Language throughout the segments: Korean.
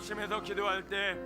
합심해서 기도할 때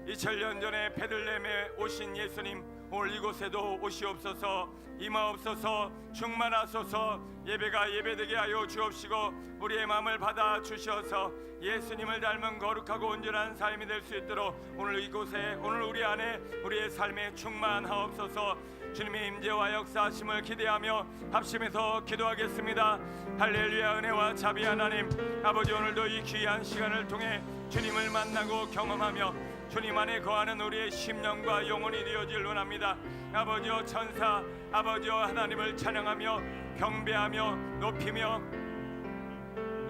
2000년 전에 베들레헴에 오신 예수님, 오늘 이곳에도 오시옵소서, 임하옵소서, 충만하소서. 예배가 예배되게 하여 주옵시고 우리의 마음을 받아 주셔서 예수님을 닮은 거룩하고 온전한 삶이 될 수 있도록 오늘 이곳에, 오늘 우리 안에, 우리의 삶에 충만하옵소서. 주님의 임재와 역사하심을 기대하며 합심해서 기도하겠습니다. 할렐루야. 은혜와 자비 하나님 아버지, 오늘도 이 귀한 시간을 통해 주님을 만나고 경험하며 주님 안에 거하는 우리의 심령과 영혼이 되어질 원합니다. 아버지여, 천사 아버지여, 하나님을 찬양하며 경배하며 높이며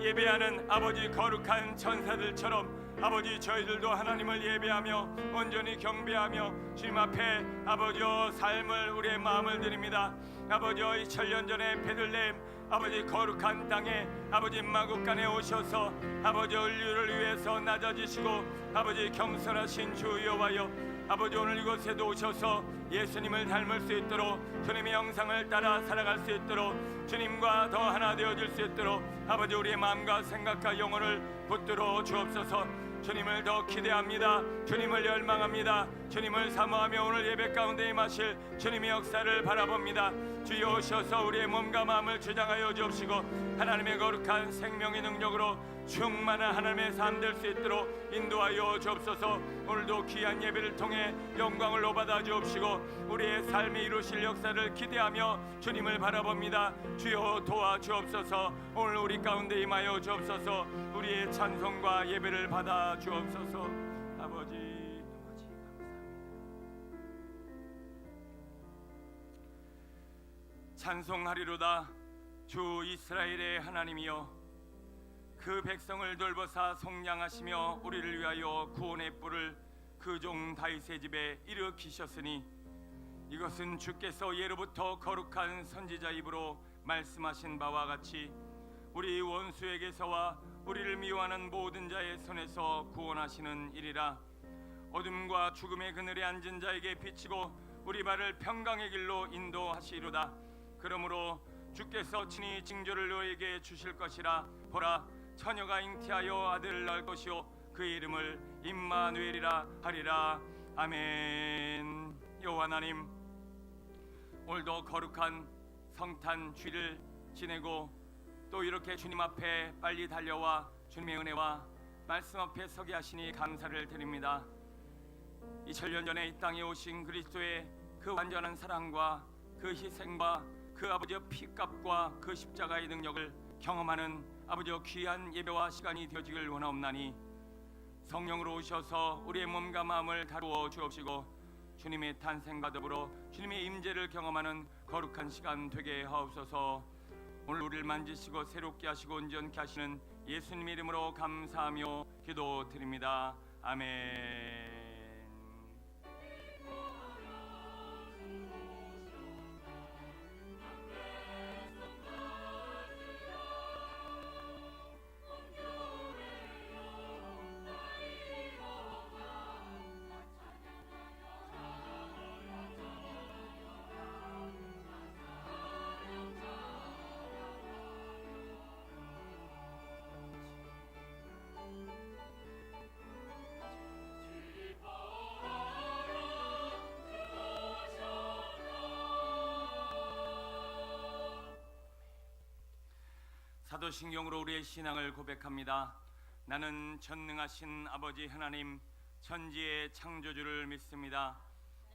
예배하는 아버지 거룩한 천사들처럼 아버지, 저희들도 하나님을 예배하며 온전히 경배하며 주님 앞에 아버지여 삶을, 우리의 마음을 드립니다. 아버지여, 2000년 전에 베들레헴 아버지 거룩한 땅에 아버지 마국간에 오셔서 아버지 인류를 위해서 낮아지시고 아버지 겸손하신 주 여호와여, 아버지 오늘 이곳에도 오셔서 예수님을 닮을 수 있도록, 주님의 형상을 따라 살아갈 수 있도록, 주님과 더 하나 되어질 수 있도록 아버지 우리의 마음과 생각과 영혼을 붙들어 주옵소서. 주님을 더 기대합니다. 주님을 열망합니다. 주님을 사모하며 오늘 예배 가운데 임하실 주님의 역사를 바라봅니다. 주여 오셔서 우리의 몸과 마음을 주장하여 주옵시고 하나님의 거룩한 생명의 능력으로 충만한 하나님의 삶 될 수 있도록 인도하여 주옵소서. 오늘도 귀한 예배를 통해 영광을 받아 주옵시고 우리의 삶에 이루실 역사를 기대하며 주님을 바라봅니다. 주여 도와주옵소서. 오늘 우리 가운데 임하여 주옵소서. 우리의 찬송과 예배를 받아 주옵소서. 아버지 감사합니다. 찬송하리로다. 주 이스라엘의 하나님이여, 그 백성을 돌보사 속량하시며 우리를 위하여 구원의 뿔을 그 종 다윗의 집에 일으키셨으니 이것은 주께서 예로부터 거룩한 선지자 입으로 말씀하신 바와 같이 우리 원수에게서와 우리를 미워하는 모든 자의 손에서 구원하시는 일이라. 어둠과 죽음의 그늘에 앉은 자에게 비치고 우리 발을 평강의 길로 인도하시리로다. 그러므로 주께서 친히 징조를 너에게 주실 것이라. 보라, 처녀가 잉태하여 아들을 낳을 것이요 그 이름을 임마누엘이라 하리라. 아멘. 여호와 하나님, 오늘도 거룩한 성탄 주일을 지내고 또 이렇게 주님 앞에 빨리 달려와 주님의 은혜와 말씀 앞에 서게 하시니 감사를 드립니다. 2000년 전에 이 땅에 오신 그리스도의 그 완전한 사랑과 그 희생과 그 아버지의 피값과 그 십자가의 능력을 경험하는 아버지의 귀한 예배와 시간이 되어지길 원하옵나니 성령으로 오셔서 우리의 몸과 마음을 다루어 주옵시고 주님의 탄생과 더불어 주님의 임재를 경험하는 거룩한 시간 되게 하옵소서. 오늘 우리를 만지시고 새롭게 하시고 온전케 하시는 예수님 이름으로 감사하며 기도드립니다. 아멘. 사도신경으로 우리의 신앙을 고백합니다. 나는 전능하신 아버지 하나님 천지의 창조주를 믿습니다.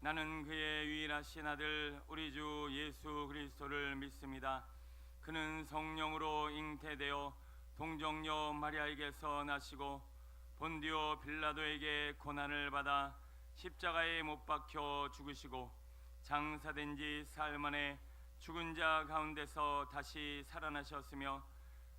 나는 그의 유일하신 아들 우리 주 예수 그리스도를 믿습니다. 그는 성령으로 잉태되어 동정녀 마리아에게서 나시고 본디오 빌라도에게 고난을 받아 십자가에 못 박혀 죽으시고 장사된 지 사흘 만에 죽은 자 가운데서 다시 살아나셨으며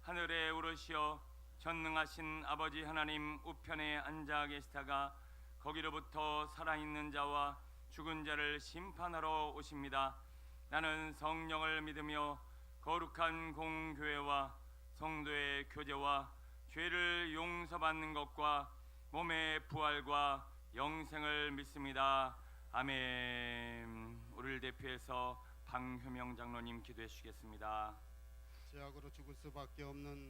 하늘에 오르시어 전능하신 아버지 하나님 우편에 앉아 계시다가 거기로부터 살아있는 자와 죽은 자를 심판하러 오십니다. 나는 성령을 믿으며 거룩한 공교회와 성도의 교제와 죄를 용서받는 것과 몸의 부활과 영생을 믿습니다. 아멘. 우리를 대표해서 방효명 장로님 기도해 주시겠습니다. 죄악으로 죽을 수밖에 없는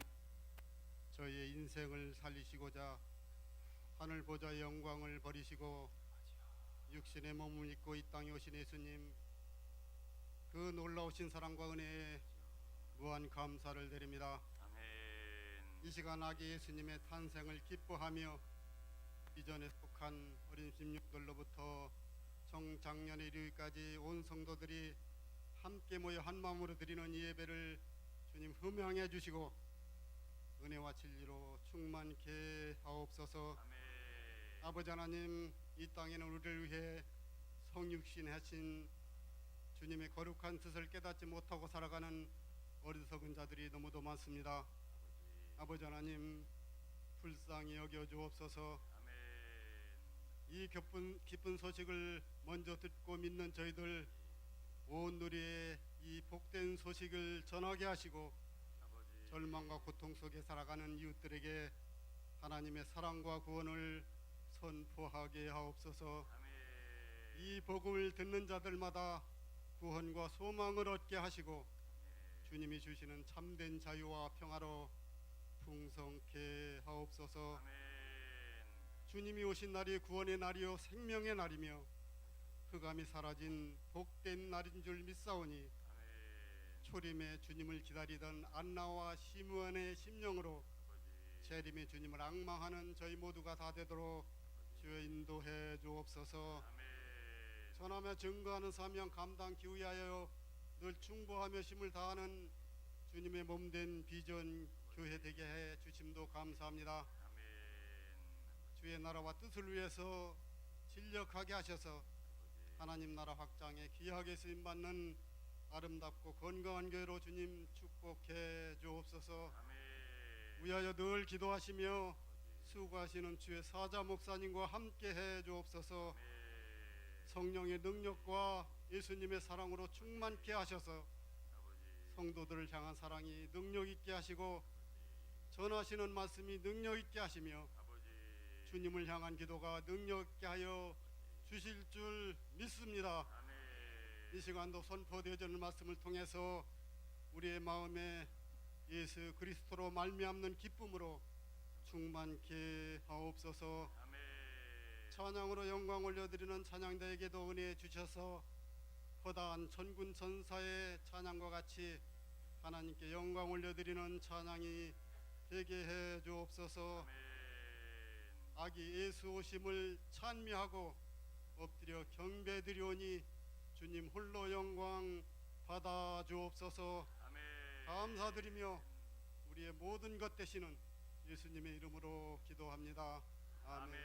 저희의 인생을 살리시고자 하늘 보좌의 영광을 버리시고 육신의 몸을 입고 이 땅에 오신 예수님, 그 놀라우신 사랑과 은혜에 무한 감사를 드립니다. 아멘. 이 시간 아기 예수님의 탄생을 기뻐하며 이전에 속한 어린 심령들로부터 청장년에 이르기까지 온 성도들이 함께 모여 한 마음으로 드리는 이 예배를 주님 흠양해 주시고 은혜와 진리로 충만케 하옵소서. 아멘. 아버지 하나님, 이 땅에는 우리를 위해 성육신하신 주님의 거룩한 뜻을 깨닫지 못하고 살아가는 어리석은 자들이 너무도 많습니다. 아버지 하나님, 불쌍히 여겨 주옵소서. 아멘. 이 기쁜 소식을 먼저 듣고 믿는 저희들 온 누리에 이 복된 소식을 전하게 하시고 아버지. 절망과 고통 속에 살아가는 이웃들에게 하나님의 사랑과 구원을 선포하게 하옵소서. 아멘. 이 복음을 듣는 자들마다 구원과 소망을 얻게 하시고 주님이 주시는 참된 자유와 평화로 풍성케 하옵소서. 아멘. 주님이 오신 날이 구원의 날이요 생명의 날이며 흑암이 사라진 복된 날인 줄 믿사오니 아멘. 초림에 주님을 기다리던 안나와 시므온의 심령으로 재림의 주님을 앙망하는 저희 모두가 다 되도록 주여 인도해 주옵소서. 아멘. 전하며 증거하는 사명 감당기 위하여 늘 충보하며 힘을 다하는 주님의 몸된 비전 교회 되게 해 주심도 감사합니다. 아멘. 주의 나라와 뜻을 위해서 진력하게 하셔서 하나님 나라 확장에 귀하게 쓰임받는 아름답고 건강한 교회로 주님 축복해 주옵소서. 아멘. 위하여 늘 기도하시며 수고하시는 주의 사자 목사님과 함께 해 주옵소서. 성령의 능력과 예수님의 사랑으로 충만케 하셔서 성도들을 향한 사랑이 능력 있게 하시고 전하시는 말씀이 능력 있게 하시며 주님을 향한 기도가 능력 있게 하여 주실 줄 믿습니다. 이 시간도 선포되어지는 말씀을 통해서 우리의 마음에 예수 그리스도로 말미암는 기쁨으로 충만케 하옵소서. 찬양으로 영광 올려드리는 찬양대에게도 은혜 주셔서 거대한 천군 천사의 찬양과 같이 하나님께 영광 올려드리는 찬양이 되게 해 주옵소서. 아기 예수 오심을 찬미하고 엎드려 경배드리오니 주님 홀로 영광 받아 주옵소서. 감사드리며 우리의 모든 것 되시는 예수님의 이름으로 기도합니다. 아멘.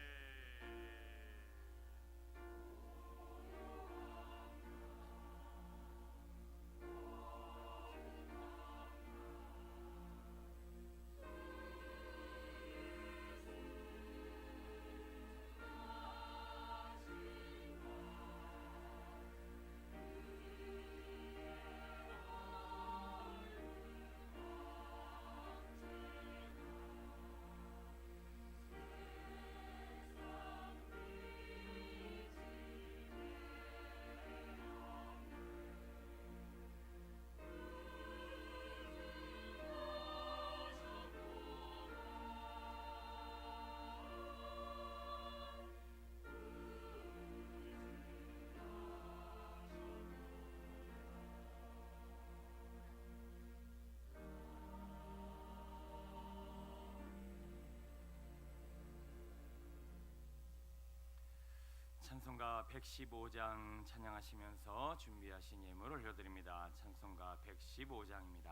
찬송가 115장 찬양하시면서 준비하신 예물을 올려드립니다. 찬송가 115장입니다.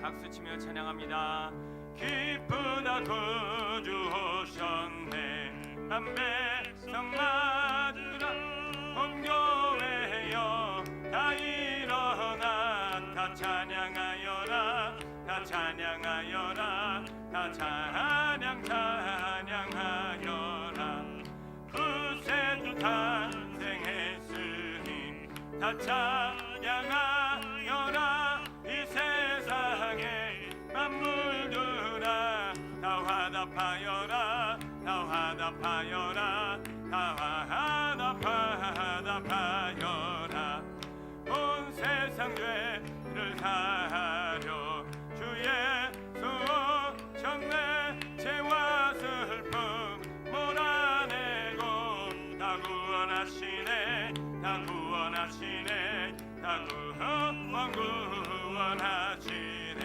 박수치며 찬양합니다. 기쁘다 구주 오셨네. 한 백성 맞으라 온 교회여 다 일어나 다 찬양하여라 다 찬양하여라 다 찬양하여라. 구세주 탄생했으니 다 찬양하여라. 이 세상에 만물들아 다 화답하여라 다 화답하여라 다 화답하여라. 온 세상 죄를 사하려 주 예수 오셨네. 죄와 슬픔 몰아내고 다 구원하시네 다 구원하시네 다 구원하시네.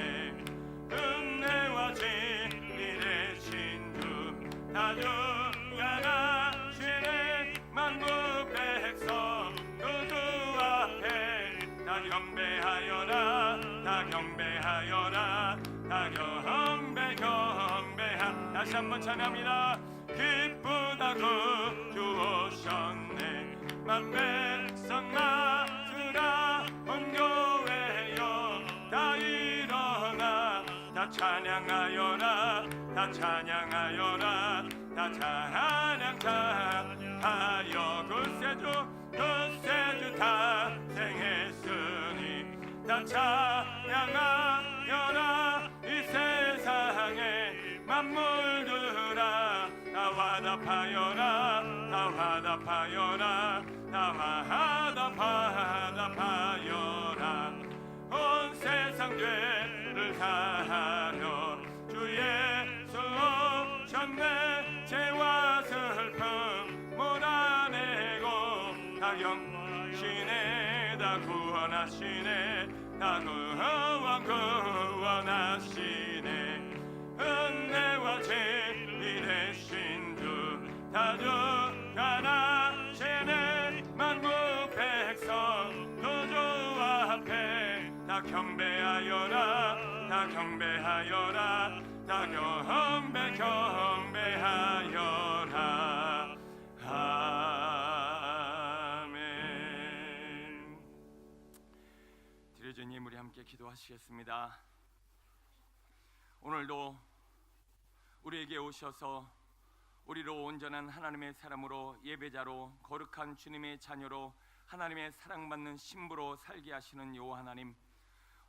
은혜와 진리 되신 주 다 주관하시네. 만국 백성 그 주 앞에 다 경배하여라 다 경배하여라 다 경배하. 다시 한번 찬양합니다. 기쁘다 구주 오셨네. 만 백성 맞으라 온 교회여 다 일어나 다 찬양하여라 다 찬양하여라 다 찬양하여. 구세주 탄생했으니 다 찬양하여라. 이 세상에 만물들아 다 화답하여라 다 화답하여라 다 화답하여라. 온 세상 죄를 사하려 주 예수 오셨네. 죄와 슬픔 몰아내고 다 영신에 다 구원하시네 다 구원하시네. 은혜와 진리 되신 주 다 주관하시네. 만국 백성 그 주 앞에 다 경배하여라 다 경배하여라 다 경배하여라. 아멘. 드려진 예물이 함께 기도하시겠습니다. 오늘도 우리에게 오셔서 우리로 온전한 하나님의 사람으로 예배자로 거룩한 주님의 자녀로 하나님의 사랑받는 신부로 살게 하시는 요 하나님,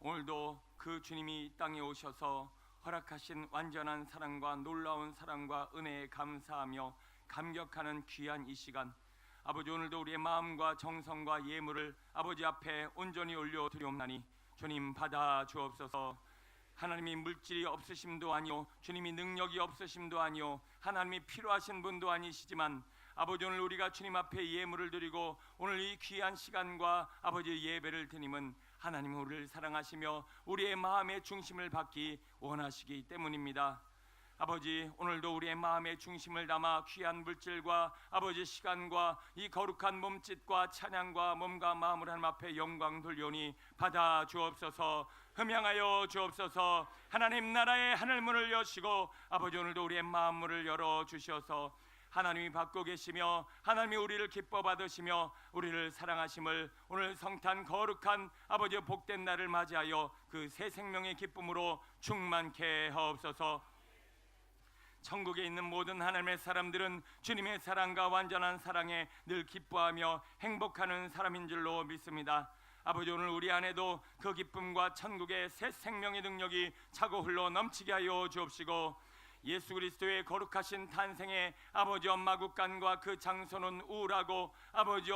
오늘도 그 주님이 이 땅에 오셔서 허락하신 완전한 사랑과 놀라운 사랑과 은혜에 감사하며 감격하는 귀한 이 시간, 아버지 오늘도 우리의 마음과 정성과 예물을 아버지 앞에 온전히 올려드리옵나니 주님 받아 주옵소서. 하나님이 물질이 없으심도 아니요, 주님이 능력이 없으심도 아니요, 하나님이 필요하신 분도 아니시지만 아버지 오늘 우리가 주님 앞에 예물을 드리고 오늘 이 귀한 시간과 아버지 예배를 드림은 하나님 우리를 사랑하시며 우리의 마음의 중심을 받기 원하시기 때문입니다. 아버지 오늘도 우리의 마음의 중심을 담아 귀한 물질과 아버지 시간과 이 거룩한 몸짓과 찬양과 몸과 마음을 하나님 앞에 영광 돌려오니 받아 주옵소서. 흠양하여 주옵소서. 하나님 나라의 하늘문을 여시고 아버지 오늘도 우리의 마음문을 열어 주셔서 하나님이 받고 계시며 하나님이 우리를 기뻐 받으시며 우리를 사랑하심을 오늘 성탄 거룩한 아버지 복된 날을 맞이하여 그 새 생명의 기쁨으로 충만케 하옵소서. 천국에 있는 모든 하나님의 사람들은 주님의 사랑과 완전한 사랑에 늘 기뻐하며 행복하는 사람인 줄로 믿습니다. 아버지 오늘 우리 안에도 그 기쁨과 천국의 새 생명의 능력이 차고 흘러 넘치게 하여 주옵시고 예수 그리스도의 거룩하신 탄생에 아버지 엄마 국간과 그 장소는 우울하고 아버지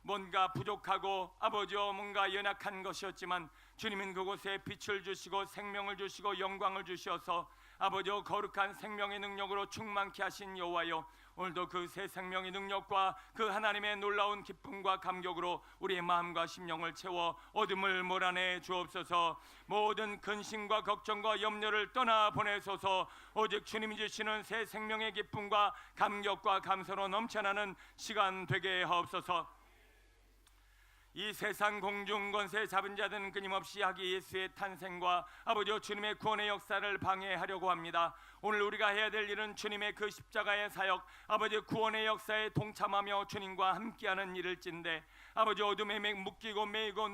뭔가 부족하고 아버지 뭔가 연약한 것이었지만 주님은 그곳에 빛을 주시고 생명을 주시고 영광을 주셔서 아버지 거룩한 생명의 능력으로 충만케 하신 여호와여, 오늘도 그 새 생명의 능력과 그 하나님의 놀라운 기쁨과 감격으로 우리의 마음과 심령을 채워 어둠을 몰아내 주옵소서. 모든 근심과 걱정과 염려를 떠나 보내소서. 오직 주님이 주시는 새 생명의 기쁨과 감격과 감사로 넘쳐나는 시간 되게 하옵소서. 이 세상 공중 권세 잡은 자들은 끊임없이 아기 예수의 탄생과 아버지 주님의 구원의 역사를 방해하려고 합니다. 오늘 우리가 해야 될 일은 주님의 그 십자가의 사역, 아버지 구원의 역사에 동참하며 주님과 함께하는 일일진데 아버지 어둠에 묶이고 매이고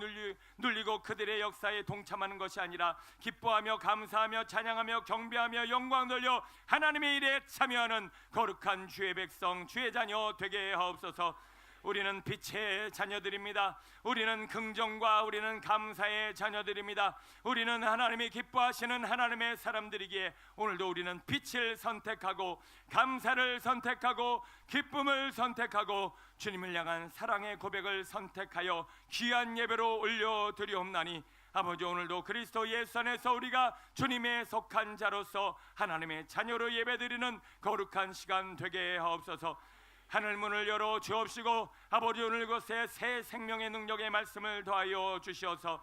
눌리고 그들의 역사에 동참하는 것이 아니라 기뻐하며 감사하며 찬양하며 경배하며 영광 돌려 하나님의 일에 참여하는 거룩한 주의 백성 주의 자녀 되게 하옵소서. 우리는 빛의 자녀들입니다. 우리는 긍정과 우리는 감사의 자녀들입니다. 우리는 하나님이 기뻐하시는 하나님의 사람들이기에 오늘도 우리는 빛을 선택하고 감사를 선택하고 기쁨을 선택하고 주님을 향한 사랑의 고백을 선택하여 귀한 예배로 올려드리옵나니 아버지 오늘도 그리스도 예수 안에서 우리가 주님의 속한 자로서 하나님의 자녀로 예배드리는 거룩한 시간 되게 하옵소서. 하늘문을 열어 주옵시고 아버지 오늘 곳에 새 생명의 능력의 말씀을 더하여 주시어서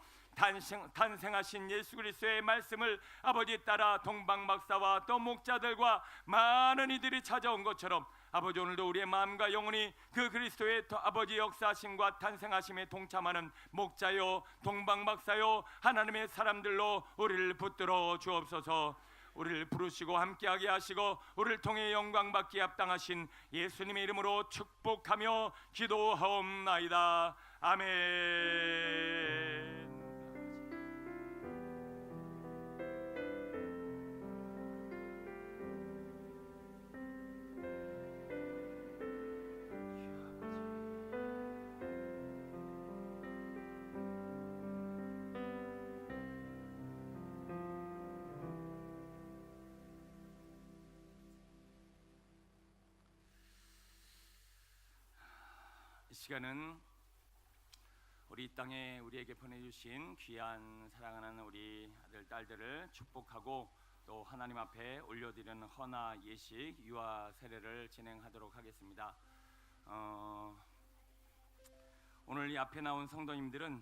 탄생하신 예수 그리스도의 말씀을 아버지 따라 동방박사와 또 목자들과 많은 이들이 찾아온 것처럼 아버지 오늘도 우리의 마음과 영혼이 그 그리스도의 아버지 역사하심과 탄생하심에 동참하는 목자요 동방박사요 하나님의 사람들로 우리를 붙들어 주옵소서. 우리를 부르시고 함께하게 하시고 우리를 통해 영광 받기 합당하신 예수님의 이름으로 축복하며 기도하옵나이다. 아멘. 이 시간은 우리 땅에 우리에게 보내주신 귀한 사랑하는 우리 아들 딸들을 축복하고 또 하나님 앞에 올려드리는 헌화 예식 유아 세례를 진행하도록 하겠습니다. 오늘 이 앞에 나온 성도님들은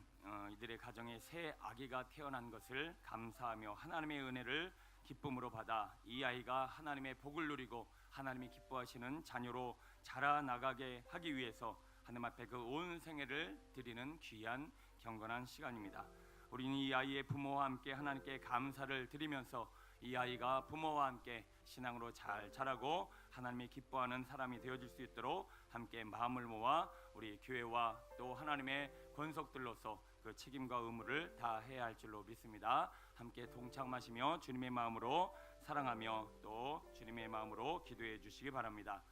이들의 가정에 새 아기가 태어난 것을 감사하며 하나님의 은혜를 기쁨으로 받아 이 아이가 하나님의 복을 누리고 하나님이 기뻐하시는 자녀로 자라나가게 하기 위해서 하나님 앞에 그 온 생애를 드리는 귀한 경건한 시간입니다. 우리는 이 아이의 부모와 함께 하나님께 감사를 드리면서 이 아이가 부모와 함께 신앙으로 잘 자라고 하나님이 기뻐하는 사람이 되어질 수 있도록 함께 마음을 모아 우리 교회와 또 하나님의 권속들로서 그 책임과 의무를 다해야 할 줄로 믿습니다. 함께 동참하시며 주님의 마음으로 사랑하며 또 주님의 마음으로 기도해 주시기 바랍니다.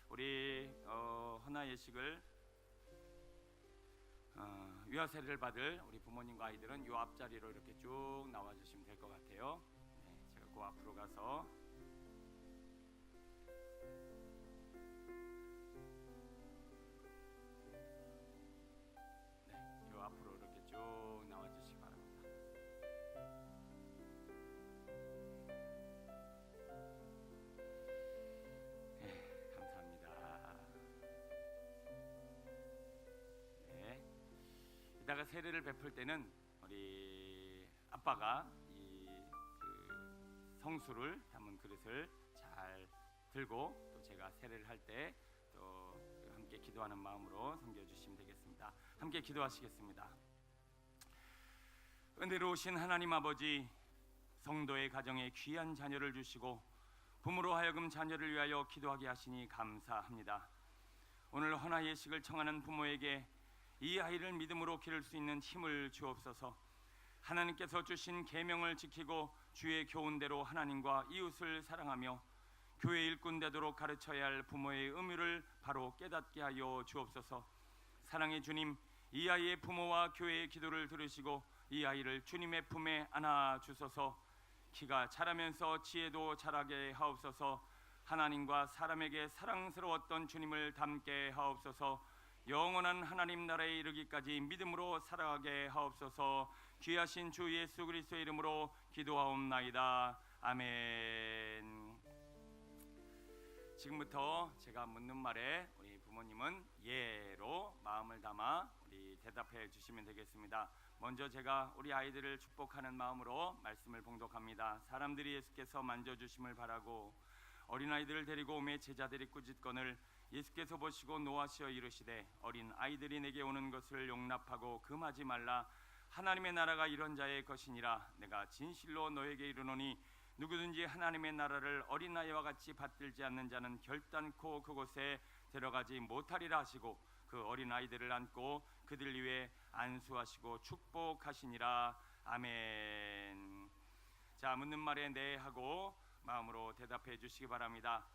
우리 헌화 예식을 위아 세례를 받을 우리 부모님과 아이들은 요 앞자리로 이렇게 쭉 나와주시면 될 것 같아요. 네, 제가 그 앞으로 가서 요 앞으로 이렇게 쭉 나와주시기 바랍니다. 감사합니다. 네. 이따가 세례를 베풀 때는 우리 아빠가 그 성수를 담은 그릇을 잘 들고 또 제가 세례를 할 때 또 함께 기도하는 마음으로 섬겨주시면 되겠습니다. 함께 기도하시겠습니다. 은혜로우신 하나님 아버지, 성도의 가정에 귀한 자녀를 주시고 부모로 하여금 자녀를 위하여 기도하게 하시니 감사합니다. 오늘 헌화 예식을 청하는 부모에게 이 아이를 믿음으로 기를 수 있는 힘을 주옵소서. 하나님께서 주신 계명을 지키고 주의 교훈대로 하나님과 이웃을 사랑하며 교회 일꾼 되도록 가르쳐야 할 부모의 의무를 바로 깨닫게 하여 주옵소서. 사랑의 주님, 이 아이의 부모와 교회의 기도를 들으시고 이 아이를 주님의 품에 안아 주소서. 키가 자라면서 지혜도 자라게 하옵소서. 하나님과 사람에게 사랑스러웠던 주님을 닮게 하옵소서. 영원한 하나님 나라에 이르기까지 믿음으로 살아가게 하옵소서. 귀하신 주 예수 그리스도의 이름으로 기도하옵나이다. 아멘. 지금부터 제가 묻는 말에 우리 부모님은 예로 마음을 담아 우리 대답해 주시면 되겠습니다. 먼저 제가 우리 아이들을 축복하는 마음으로 말씀을 봉독합니다. 사람들이 예수께서 만져주심을 바라고 어린아이들을 데리고 오매 제자들이 꾸짖거늘 예수께서 보시고 노하시어 이르시되 어린 아이들이 내게 오는 것을 용납하고 금하지 말라. 하나님의 나라가 이런 자의 것이니라. 내가 진실로 너에게 이르노니 누구든지 하나님의 나라를 어린아이와 같이 받들지 않는 자는 결단코 그곳에 들어가지 못하리라 하시고 그 어린아이들을 안고 그들 위에 안수하시고 축복하시니라. 아멘. 자, 묻는 말에 네 하고 마음으로 대답해 주시기 바랍니다.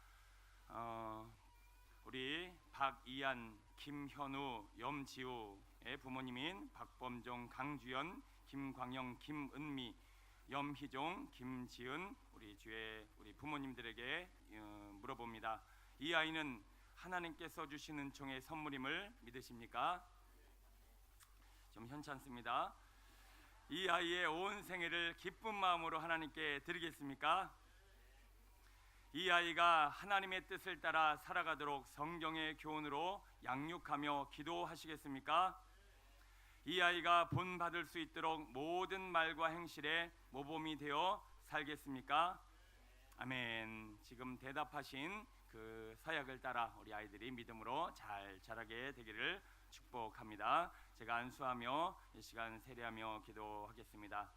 우리 박이안, 김현우, 염지우의 부모님인 박범종, 강주연, 김광영, 김은미, 염희종, 김지은 우리 주의 우리 부모님들에게 물어봅니다. 이 아이는 하나님께서 주신 은총의 선물임을 믿으십니까? 좀 현찮습니다. 이 아이의 온 생애를 기쁜 마음으로 하나님께 드리겠습니까? 이 아이가 하나님의 뜻을 따라 살아가도록 성경의 교훈으로 양육하며 기도하시겠습니까? 이 아이가 본받을 수 있도록 모든 말과 행실에 모범이 되어 살겠습니까? 아멘. 지금 대답하신 그 서약을 따라 우리 아이들이 믿음으로 잘 자라게 되기를 축복합니다. 제가 안수하며 이 시간 세례하며 기도하겠습니다.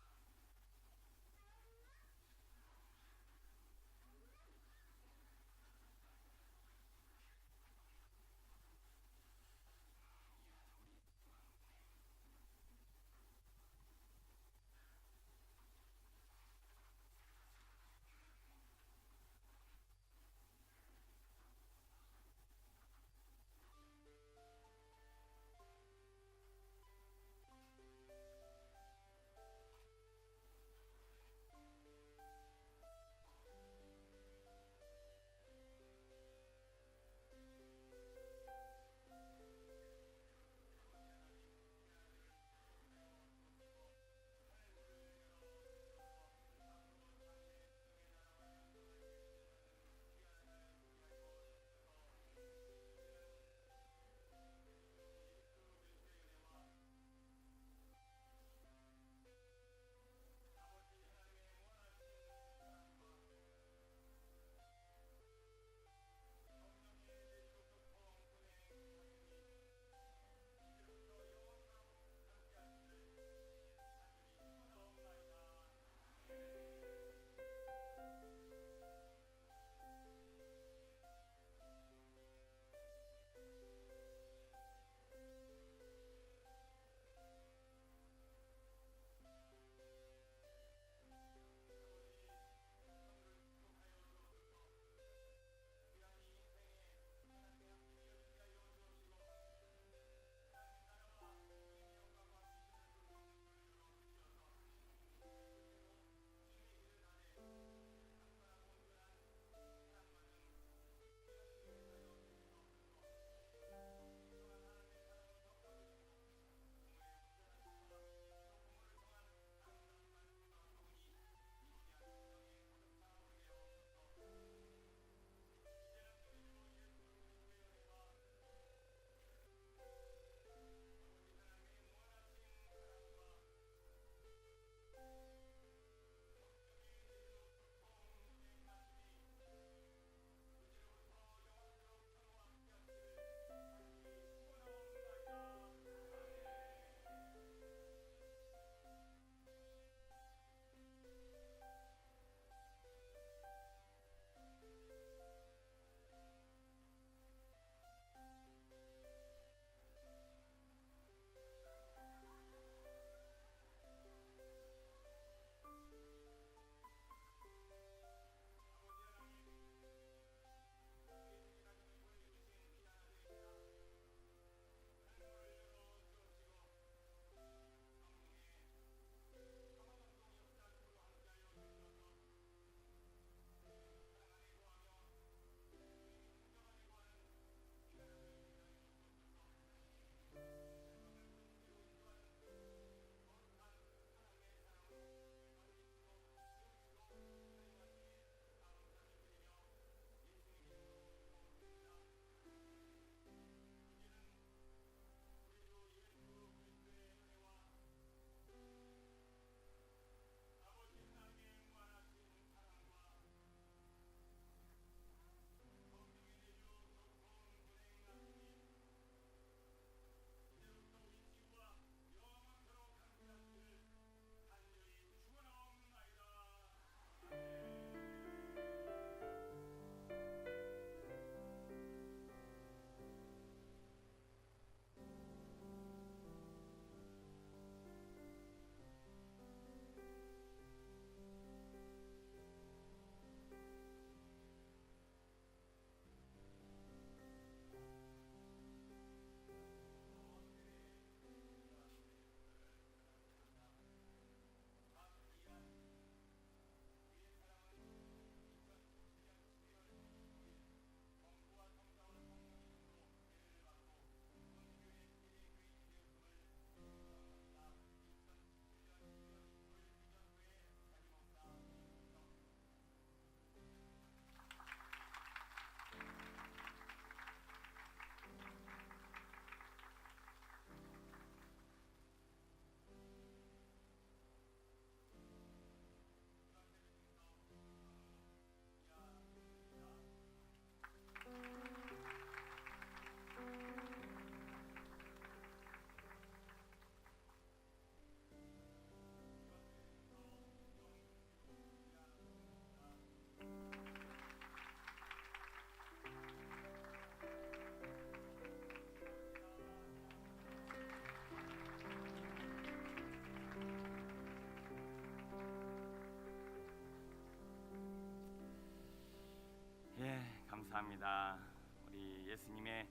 감사합니다. 우리 예수님의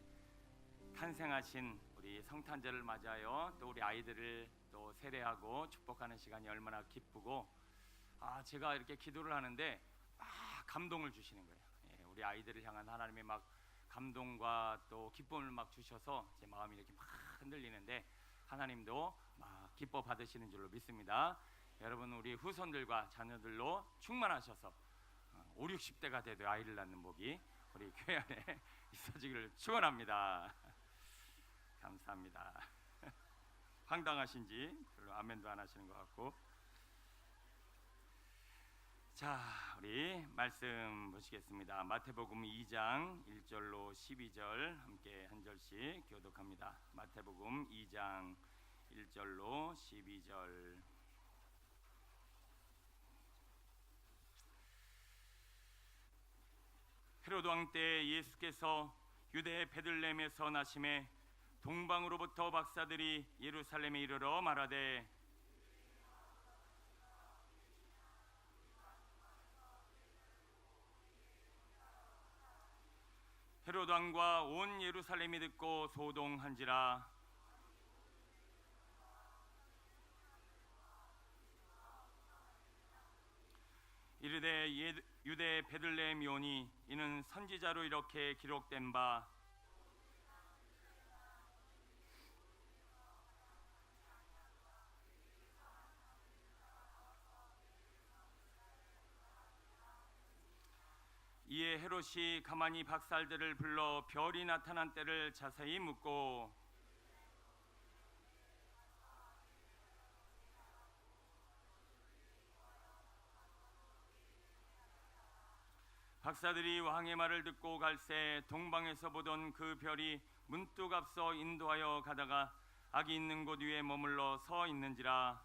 탄생하신 우리 성탄절을 맞아요. 또 우리 아이들을 또 세례하고 축복하는 시간이 얼마나 기쁘고, 제가 이렇게 기도를 하는데 감동을 주시는 거예요. 예, 우리 아이들을 향한 하나님의 막 감동과 또 기쁨을 막 주셔서 제 마음이 이렇게 막 흔들리는데, 하나님도 막 기뻐 받으시는 줄로 믿습니다. 여러분, 우리 후손들과 자녀들로 충만하셔서 5, 60대가 돼도 아이를 낳는 복이 우리 교회 안에 있어지기를 축원합니다. 감사합니다. 황당하신지 별로 아멘도 안 하시는 것 같고. 자, 우리 말씀 보시겠습니다. 마태복음 2장 1절로 12절 함께 한 절씩 교독합니다. 마태복음 2장 1절로 12절. 헤로드 왕 때 예수께서 유대 베들레헴에서 나심에 동방으로부터 박사들이 예루살렘에 이르러 말하되, 헤로드 왕과 온 예루살렘이 듣고 소동한지라. 이르되 유대 베들레헴이 오니 이는 선지자로 이렇게 기록된 바, 이에 헤롯이 가만히 박살들을 불러 별이 나타난 때를 자세히 묻고, 박사들이 왕의 말을 듣고 갈새 동방에서 보던 그 별이 문득 앞서 인도하여 가다가 아기 있는 곳 위에 머물러 서 있는지라.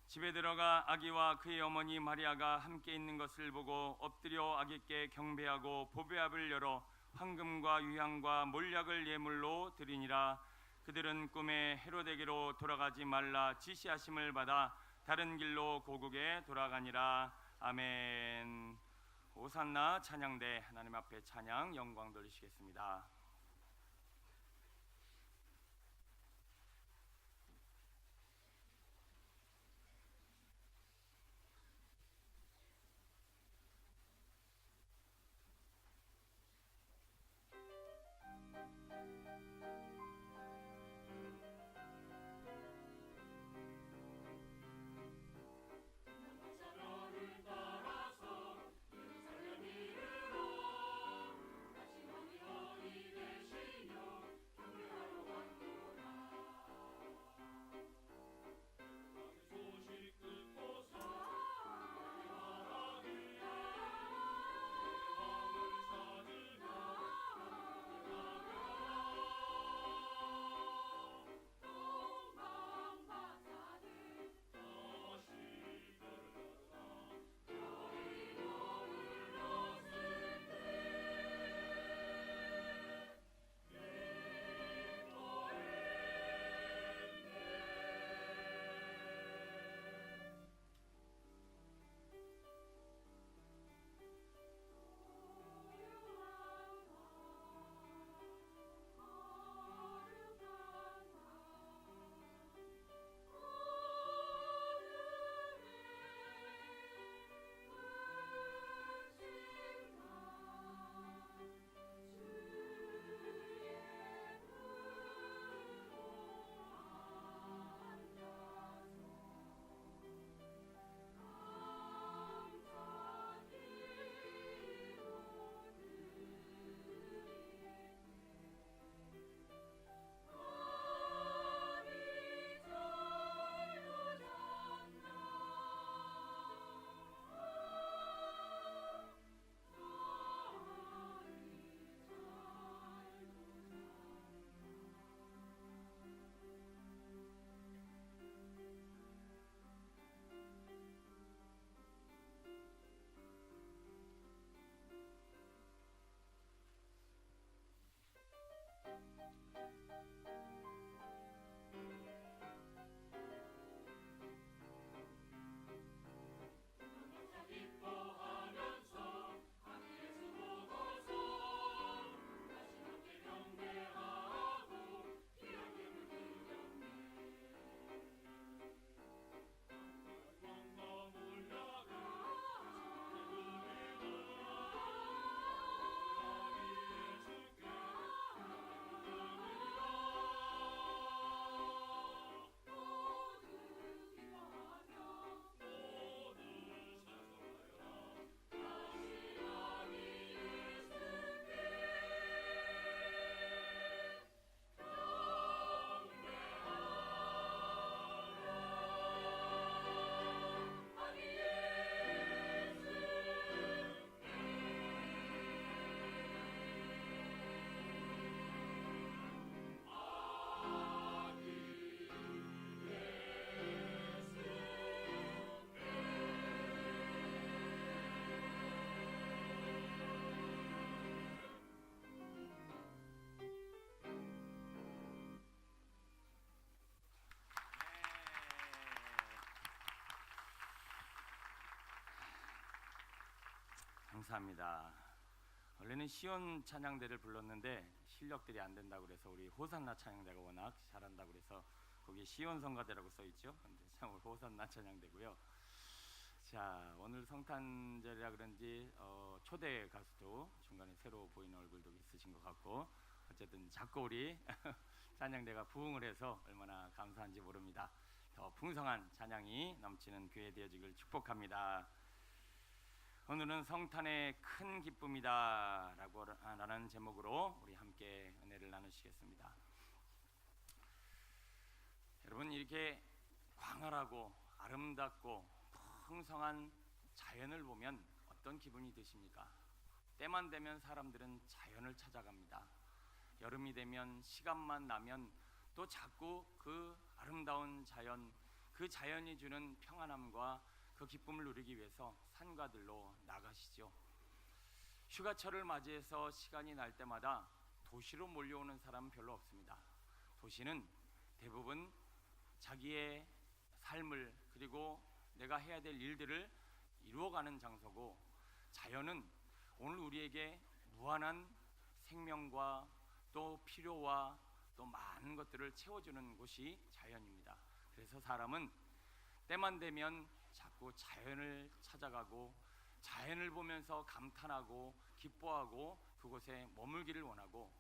집에 들어가 아기와 그의 어머니 마리아가 함께 있는 것을 보고 엎드려 아기께 경배하고 보배압을 열어 황금과 유향과 몰약을 예물로 드리니라. 그들은 꿈에 헤로데게로 돌아가지 말라 지시하심을 받아 다른 길로 고국에 돌아가니라. 아멘. 호산나 찬양대 하나님 앞에 찬양 영광 돌리시겠습니다. 예루살렘 이르러 다시 왕이 어리되 감사합니다. 원래는 시온 찬양대를 불렀는데 실력들이 안 된다고 그래서 우리 호산나 찬양대가 워낙 잘한다고 그래서 거기 시온 성가대라고 써 있죠. 근데 참 호산나 찬양대고요. 자, 오늘 성탄절이라 그런지 초대 가수도 중간에 새로 보이는 얼굴도 있으신 것 같고, 어쨌든 자꾸 우리 찬양대가 부흥을 해서 얼마나 감사한지 모릅니다. 더 풍성한 찬양이 넘치는 교회 되어지길 축복합니다. 오늘은 성탄의 큰 기쁨이다 라는 제목으로 우리 함께 은혜를 나누시겠습니다. 여러분, 이렇게 광활하고 아름답고 풍성한 자연을 보면 어떤 기분이 드십니까? 때만 되면 사람들은 자연을 찾아갑니다. 여름이 되면 시간만 나면 또 자꾸 그 아름다운 자연, 그 자연이 주는 평안함과 그 기쁨을 누리기 위해서 산과들로 나가시죠. 휴가철을 맞이해서 시간이 날 때마다 도시로 몰려오는 사람은 별로 없습니다. 도시는 대부분 자기의 삶을, 그리고 내가 해야 될 일들을 이루어가는 장소고, 자연은 오늘 우리에게 무한한 생명과 또 필요와 또 많은 것들을 채워주는 곳이 자연입니다. 그래서 사람은 때만 되면 자꾸 자연을 찾아가고, 자연을 보면서 감탄하고 기뻐하고 그곳에 머물기를 원하고,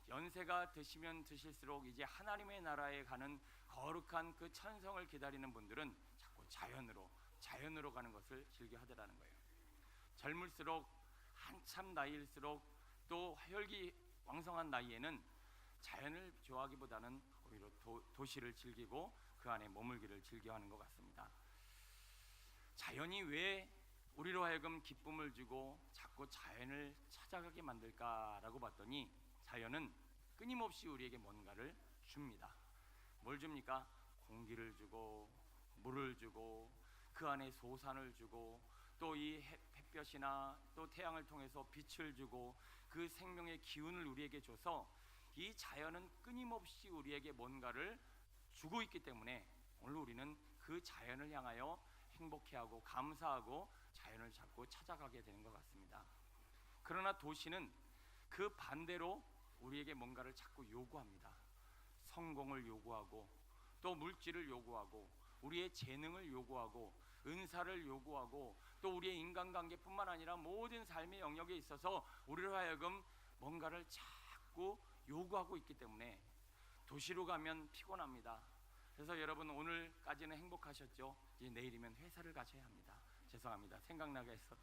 연세가 드시면 드실수록 이제 하나님의 나라에 가는 거룩한 그 천성을 기다리는 분들은 자꾸 자연으로 가는 것을 즐겨 하더라는 거예요. 젊을수록, 한참 나이일수록, 또 혈기 왕성한 나이에는 자연을 좋아하기보다는 오히려 도시를 즐기고 그 안에 머물기를 즐겨하는 것 같습니다. 자연이 왜 우리로 하여금 기쁨을 주고 자꾸 자연을 찾아가게 만들까라고 봤더니, 자연은 끊임없이 우리에게 뭔가를 줍니다. 뭘 줍니까? 공기를 주고 물을 주고 그 안에 소산을 주고, 또 이 햇볕이나 또 태양을 통해서 빛을 주고 그 생명의 기운을 우리에게 줘서, 이 자연은 끊임없이 우리에게 뭔가를 주고 있기 때문에 오늘 우리는 그 자연을 향하여 행복해하고 감사하고 자연을 자꾸 찾아가게 되는 것 같습니다. 그러나 도시는 그 반대로 우리에게 뭔가를 자꾸 요구합니다. 성공을 요구하고, 또 물질을 요구하고, 우리의 재능을 요구하고, 은사를 요구하고, 또 우리의 인간관계뿐만 아니라 모든 삶의 영역에 있어서 우리로 하여금 뭔가를 자꾸 요구하고 있기 때문에 도시로 가면 피곤합니다. 그래서 여러분, 오늘까지는 행복하셨죠? 이제 내일이면 회사를 가셔야 합니다. 죄송합니다. 생각나게 해서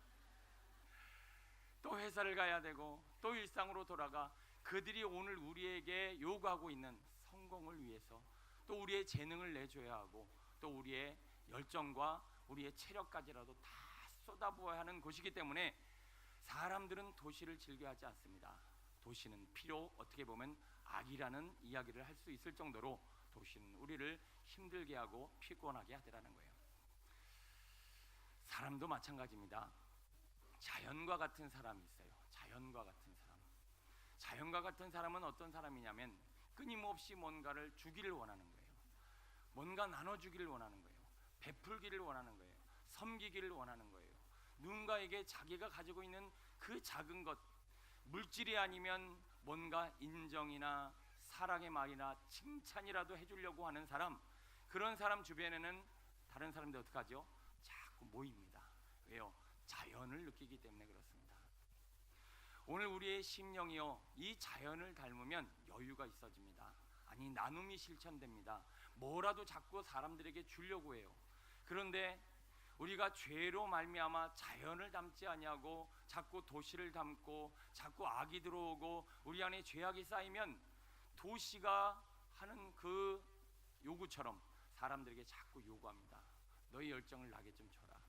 또 회사를 가야 되고, 또 일상으로 돌아가 그들이 오늘 우리에게 요구하고 있는 성공을 위해서 또 우리의 재능을 내줘야 하고, 또 우리의 열정과 우리의 체력까지라도 다 쏟아부어야 하는 곳이기 때문에 사람들은 도시를 즐겨하지 않습니다. 도시는 어떻게 보면 악이라는 이야기를 할 수 있을 정도로 도시는 우리를 힘들게 하고 피곤하게 하더라는 거예요. 사람도 마찬가지입니다. 자연과 같은 사람이 있어요. 자연과 같은 사람은 어떤 사람이냐면 끊임없이 뭔가를 주기를 원하는 거예요. 뭔가 나눠주기를 원하는 거예요. 베풀기를 원하는 거예요. 섬기기를 원하는 거예요. 누군가에게 자기가 가지고 있는 그 작은 것, 물질이 아니면 뭔가 인정이나 사랑의 말이나 칭찬이라도 해주려고 하는 사람, 그런 사람 주변에는 다른 사람들 어떻게 하죠? 자꾸 모입니다. 왜요? 자연을 느끼기 때문에 그렇습니다. 오늘 우리의 심령이요, 이 자연을 닮으면 여유가 있어집니다. 아니, 나눔이 실천됩니다. 뭐라도 자꾸 사람들에게 주려고 해요. 그런데 우리가 죄로 말미암아 자연을 닮지 아니하고 자꾸 도시를 닮고 자꾸 악이 들어오고 우리 안에 죄악이 쌓이면 도시가 하는 그 요구처럼 사람들에게 자꾸 요구합니다. 너의 열정을 나에게 좀 줘라.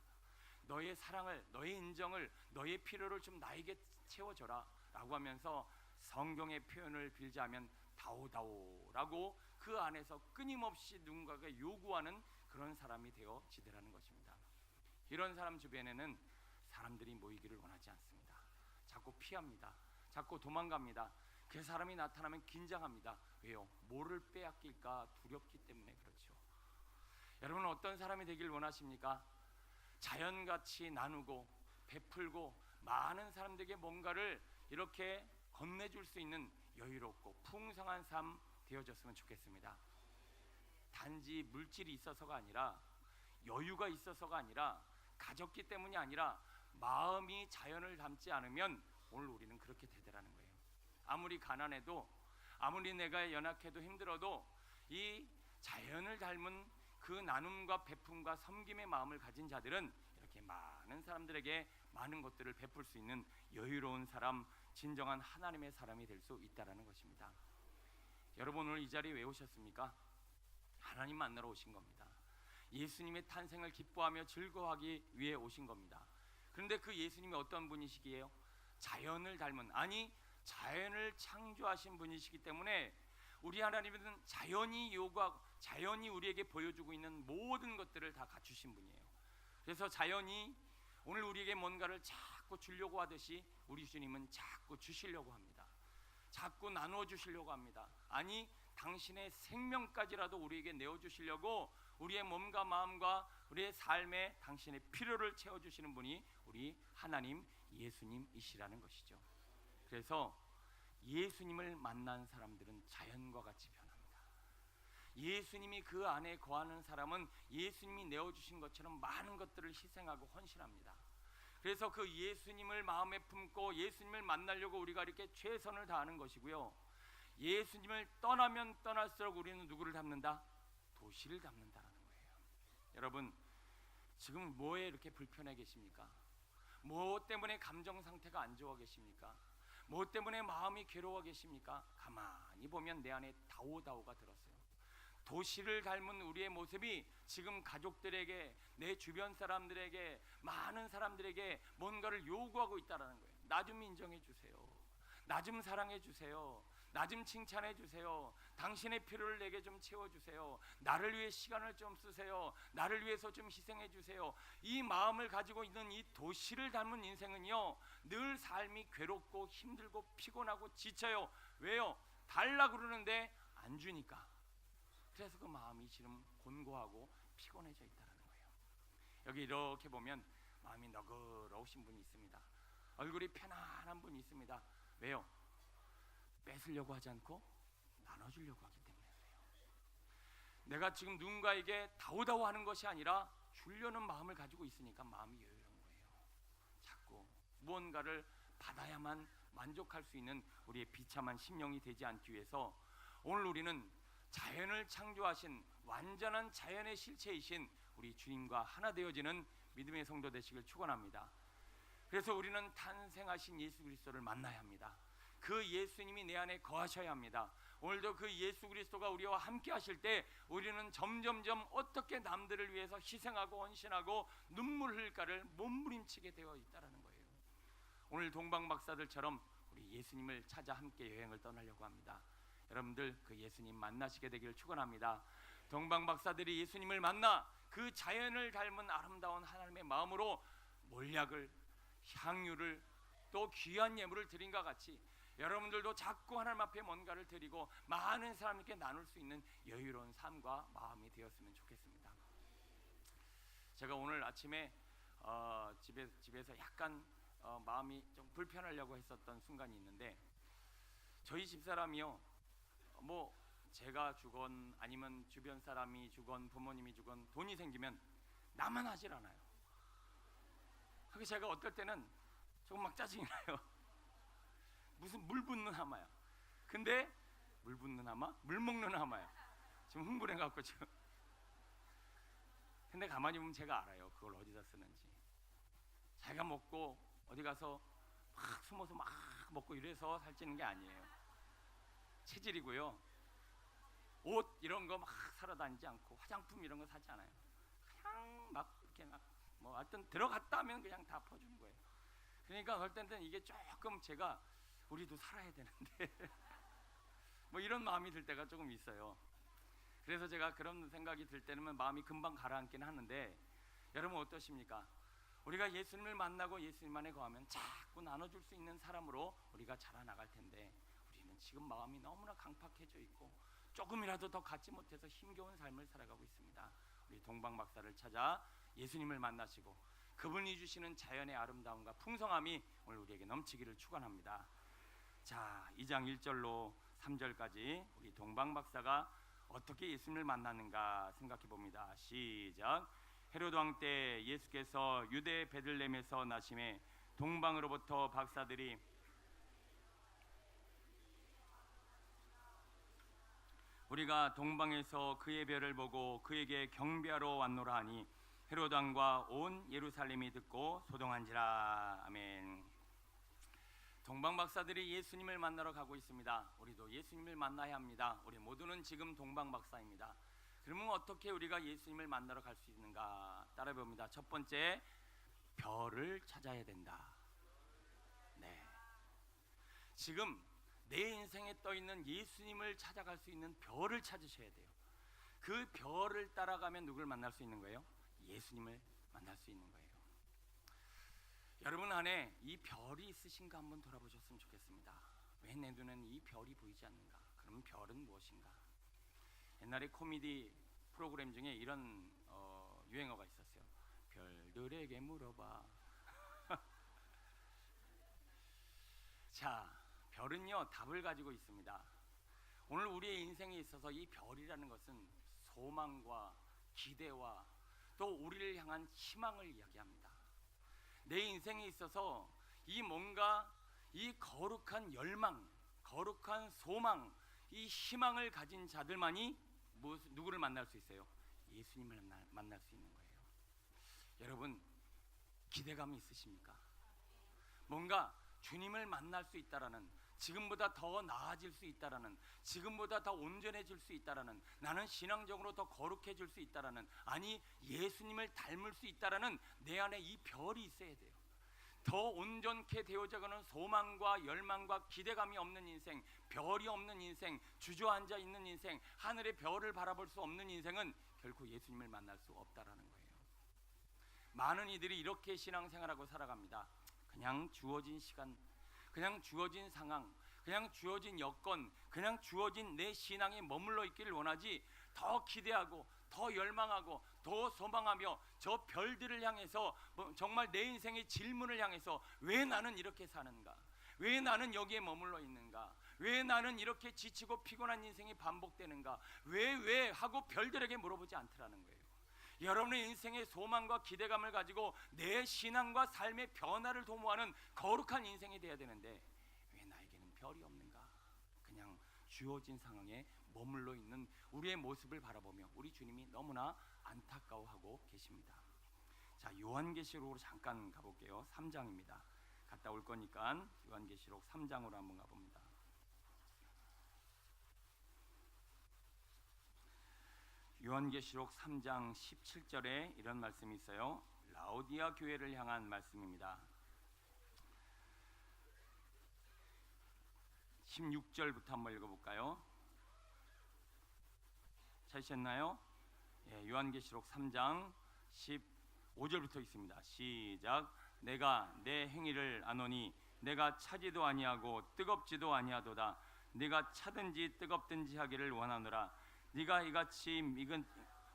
너의 사랑을, 너의 인정을, 너의 필요를 좀 나에게 채워줘라 라고 하면서 성경의 표현을 빌자면 다오다오라고 그 안에서 끊임없이 누군가가 요구하는 그런 사람이 되어지더라는 것입니다. 이런 사람 주변에는 사람들이 모이기를 원하지 않습니다. 자꾸 피합니다. 자꾸 도망갑니다. 그 사람이 나타나면 긴장합니다. 왜요? 뭐를 빼앗길까 두렵기 때문에 그렇죠. 여러분은 어떤 사람이 되길 원하십니까? 자연같이 나누고 베풀고 많은 사람들에게 뭔가를 이렇게 건네줄 수 있는 여유롭고 풍성한 삶 되어졌으면 좋겠습니다. 단지 물질이 있어서가 아니라, 여유가 있어서가 아니라, 가졌기 때문이 아니라 마음이 자연을 닮지 않으면 오늘 우리는 그렇게 되더라는 거예요. 아무리 가난해도, 아무리 내가 연약해도 힘들어도 이 자연을 닮은 그 나눔과 베품과 섬김의 마음을 가진 자들은 이렇게 많은 사람들에게 많은 것들을 베풀 수 있는 여유로운 사람, 진정한 하나님의 사람이 될 수 있다는 것입니다. 여러분, 오늘 이 자리에 왜 오셨습니까? 하나님 만나러 오신 겁니다. 예수님의 탄생을 기뻐하며 즐거워하기 위해 오신 겁니다. 그런데 그 예수님이 어떤 분이시기에요? 자연을 닮은, 아니 자연을 창조하신 분이시기 때문에 우리 하나님은 자연이 요구하고 자연이 우리에게 보여주고 있는 모든 것들을 다 갖추신 분이에요. 그래서 자연이 오늘 우리에게 뭔가를 자꾸 주려고 하듯이 우리 주님은 자꾸 주시려고 합니다. 자꾸 나누어 주시려고 합니다. 아니 당신의 생명까지라도 우리에게 내어주시려고 우리의 몸과 마음과 우리의 삶에 당신의 필요를 채워주시는 분이 우리 하나님 예수님이시라는 것이죠. 그래서 예수님을 만난 사람들은 자연과 같이 변합니다. 예수님이 그 안에 거하는 사람은 예수님이 내어주신 것처럼 많은 것들을 희생하고 헌신합니다. 그래서 그 예수님을 마음에 품고 예수님을 만나려고 우리가 이렇게 최선을 다하는 것이고요. 예수님을 떠나면 떠날수록 우리는 누구를 닮는다? 도시를 닮는다는 거예요. 여러분, 지금 뭐에 이렇게 불편해 계십니까? 뭐 때문에 감정 상태가 안 좋아 계십니까? 뭐 때문에 마음이 괴로워 계십니까? 가만히 보면 내 안에 다오다오가 들었어요. 도시를 닮은 우리의 모습이 지금 가족들에게, 내 주변 사람들에게, 많은 사람들에게 뭔가를 요구하고 있다는 거예요. 나 좀 인정해 주세요. 나 좀 사랑해 주세요. 나 좀 칭찬해 주세요. 당신의 필요를 내게 좀 채워주세요. 나를 위해 시간을 좀 쓰세요. 나를 위해서 좀 희생해 주세요. 이 마음을 가지고 있는 이 도시를 닮은 인생은요, 늘 삶이 괴롭고 힘들고 피곤하고 지쳐요. 왜요? 달라 그러는데 안 주니까. 그래서 그 마음이 지금 곤고하고 피곤해져 있다는 거예요. 여기 이렇게 보면 마음이 너그러우신 분이 있습니다. 얼굴이 편안한 분이 있습니다. 왜요? 뺏으려고 하지 않고 나눠주려고 하기 때문에 그래요. 내가 지금 누군가에게 다오다오 하는 것이 아니라 주려는 마음을 가지고 있으니까 마음이 여유로운 거예요. 자꾸 무언가를 받아야만 만족할 수 있는 우리의 비참한 심령이 되지 않기 위해서 오늘 우리는 자연을 창조하신 완전한 자연의 실체이신 우리 주님과 하나 되어지는 믿음의 성도 되시길 축원합니다. 그래서 우리는 탄생하신 예수 그리스도를 만나야 합니다. 그 예수님이 내 안에 거하셔야 합니다. 오늘도 그 예수 그리스도가 우리와 함께 하실 때 우리는 점점점 어떻게 남들을 위해서 희생하고 헌신하고 눈물 흘릴까를 몸부림치게 되어 있다는 거예요. 오늘 동방 박사들처럼 우리 예수님을 찾아 함께 여행을 떠나려고 합니다. 여러분들 그 예수님 만나시게 되기를 축원합니다. 동방 박사들이 예수님을 만나 그 자연을 닮은 아름다운 하나님의 마음으로 몰약을, 향유를, 또 귀한 예물을 드린과 같이 여러분들도 자꾸 하나님 앞에 뭔가를 드리고 많은 사람에게 나눌 수 있는 여유로운 삶과 마음이 되었으면 좋겠습니다. 제가 오늘 아침에 집에서 약간 마음이 좀 불편하려고 했었던 순간이 있는데, 저희 집사람이요, 뭐 제가 주건 아니면 주변 사람이 주건 부모님이 주건 돈이 생기면 나만 하질 않아요. 그래서 제가 어떨 때는 조금 막 짜증이 나요. 무슨 물 붓는 하마야. 근데 물 붓는 하마? 물 먹는 하마야. 지금 흥분해갖고 지금. 근데 가만히 보면 제가 알아요. 그걸 어디다 쓰는지. 자기가 먹고 어디 가서 막 숨어서 막 먹고 이래서 살찌는 게 아니에요. 체질이고요. 옷 이런 거 막 사러 다니지 않고 화장품 이런 거 사지 않아요. 그냥 막 이렇게 막 뭐 하여튼 들어갔다 하면 그냥 다 퍼주는 거예요. 그러니까 어떨 때는 이게 조금 제가 우리도 살아야 되는데 뭐 이런 마음이 들 때가 조금 있어요. 그래서 제가 그런 생각이 들 때는 마음이 금방 가라앉긴 하는데, 여러분 어떠십니까? 우리가 예수님을 만나고 예수님 안에 거하면 자꾸 나눠줄 수 있는 사람으로 우리가 자라나갈 텐데, 우리는 지금 마음이 너무나 강팍해져 있고 조금이라도 더 갖지 못해서 힘겨운 삶을 살아가고 있습니다. 우리 동방 박사를 찾아 예수님을 만나시고 그분이 주시는 자연의 아름다움과 풍성함이 오늘 우리에게 넘치기를 축원합니다. 자, 2장 1절로 3절까지 우리 동방 박사가 어떻게 예수님을 만났는가 생각해 봅니다. 시작. 헤로드 왕 때 예수께서 유대 베들레헴에서 나심에 동방으로부터 박사들이 우리가 동방에서 그의 별을 보고 그에게 경배하러 왔노라 하니 헤로드 왕과 온 예루살렘이 듣고 소동한지라. 아멘. 동방 박사들이 예수님을 만나러 가고 있습니다. 우리도 예수님을 만나야 합니다. 우리 모두는 지금 동방 박사입니다. 그러면 어떻게 우리가 예수님을 만나러 갈 수 있는가? 따라 봅니다. 첫 번째, 별을 찾아야 된다. 네. 지금 내 인생에 떠 있는 예수님을 찾아갈 수 있는 별을 찾으셔야 돼요. 그 별을 따라가면 누굴 만날 수 있는 거예요? 예수님을 만날 수 있는 거예요. 여러분 안에 이 별이 있으신가 한번 돌아보셨으면 좋겠습니다. 왜 내 눈에는 이 별이 보이지 않는가? 그럼 별은 무엇인가? 옛날에 코미디 프로그램 중에 이런 유행어가 있었어요. 별들에게 물어봐. 자, 별은요 답을 가지고 있습니다. 오늘 우리의 인생에 있어서 이 별이라는 것은 소망과 기대와 또 우리를 향한 희망을 이야기합니다. 내 인생에 있어서 이 뭔가 이 거룩한 열망, 거룩한 소망, 이 희망을 가진 자들만이 누구를 만날 수 있어요? 예수님을 만날 수 있는 거예요. 여러분 기대감이 있으십니까? 뭔가 주님을 만날 수 있다라는, 지금보다 더 나아질 수 있다라는, 지금보다 더 온전해질 수 있다라는, 나는 신앙적으로 더 거룩해질 수 있다라는, 아니 예수님을 닮을 수 있다라는 내 안에 이 별이 있어야 돼요. 더 온전케 되어져가는 소망과 열망과 기대감이 없는 인생, 별이 없는 인생, 주저앉아 있는 인생, 하늘의 별을 바라볼 수 없는 인생은 결코 예수님을 만날 수 없다라는 거예요. 많은 이들이 이렇게 신앙생활하고 살아갑니다. 그냥 주어진 시간, 그냥 주어진 상황, 그냥 주어진 여건, 그냥 주어진 내 신앙에 머물러 있기를 원하지, 더 기대하고 더 열망하고 더 소망하며 저 별들을 향해서 정말 내 인생의 질문을 향해서 왜 나는 이렇게 사는가? 왜 나는 여기에 머물러 있는가? 왜 나는 이렇게 지치고 피곤한 인생이 반복되는가? 왜 하고 별들에게 물어보지 않더라는 거예요. 여러분의 인생의 소망과 기대감을 가지고 내 신앙과 삶의 변화를 도모하는 거룩한 인생이 되어야 되는데 왜 나에게는 별이 없는가? 그냥 주어진 상황에 머물러 있는 우리의 모습을 바라보며 우리 주님이 너무나 안타까워하고 계십니다. 자, 요한계시록으로 잠깐 가볼게요. 3장입니다. 갔다 올 거니까 요한계시록 3장으로 한번 가봅니다. 요한계시록 3장 17절에 이런 말씀이 있어요. 라오디아 교회를 향한 말씀입니다. 16절부터 한번 읽어볼까요? 찾으셨나요? 예, 요한계시록 3장 15절부터 있습니다. 시작. 내가 내 행위를 아노니 내가 차지도 아니하고 뜨겁지도 아니하도다. 네가 차든지 뜨겁든지 하기를 원하노라. 네가 이같이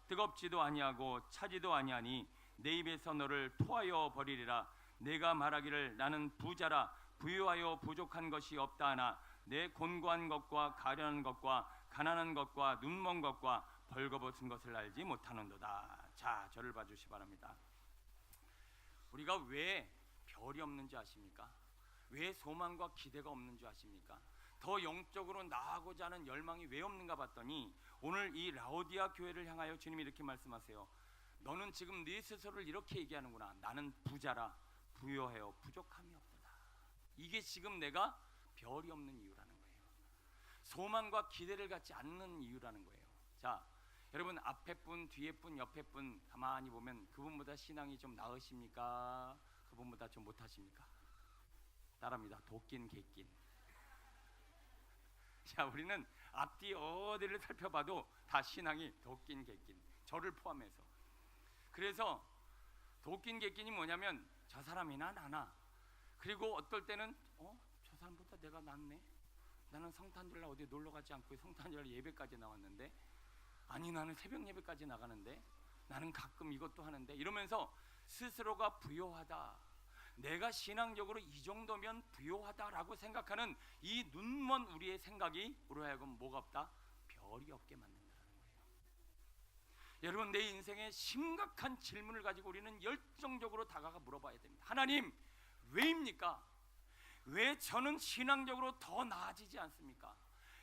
뜨겁지도 아니하고 차지도 아니하니 내 입에서 너를 토하여 버리리라. 내가 말하기를 나는 부자라 부유하여 부족한 것이 없다 하나 내 곤고한 것과 가련한 것과 가난한 것과 눈먼 것과 벌거벗은 것을 알지 못하는도다. 자, 저를 봐주시 바랍니다. 우리가 왜 별이 없는 줄 아십니까? 왜 소망과 기대가 없는 줄 아십니까? 더 영적으로 나아가고자 하는 열망이 왜 없는가 봤더니 오늘 이 라오디아 교회를 향하여 주님이 이렇게 말씀하세요. 너는 지금 네 스스로를 이렇게 얘기하는구나. 나는 부자라 부유하여 부족함이 없도다. 이게 지금 내가 별이 없는 이유라는 거예요. 소망과 기대를 갖지 않는 이유라는 거예요. 자, 여러분 앞에 분, 뒤에 분, 옆에 분 가만히 보면 그분보다 신앙이 좀 나으십니까? 그분보다 좀 못하십니까? 따라합니다. 도낀 개낀. 자, 우리는 앞뒤 어디를 살펴봐도 다 신앙이 도낀 개낀, 저를 포함해서. 그래서 도낀 개낀이 뭐냐면 저 사람이나 나나, 그리고 어떨 때는 저 사람보다 내가 낫네. 나는 성탄절 날 어디 놀러 가지 않고 성탄절 예배까지 나왔는데, 아니 나는 새벽 예배까지 나가는데, 나는 가끔 이것도 하는데, 이러면서 스스로가 부요하다, 내가 신앙적으로 이 정도면 부요하다라고 생각하는 이 눈먼 우리의 생각이 우리로 하여금 뭐가 없다? 별이 없게 만든다는 거예요. 여러분, 내 인생에 심각한 질문을 가지고 우리는 열정적으로 다가가 물어봐야 됩니다. 하나님, 왜입니까? 왜 저는 신앙적으로 더 나아지지 않습니까?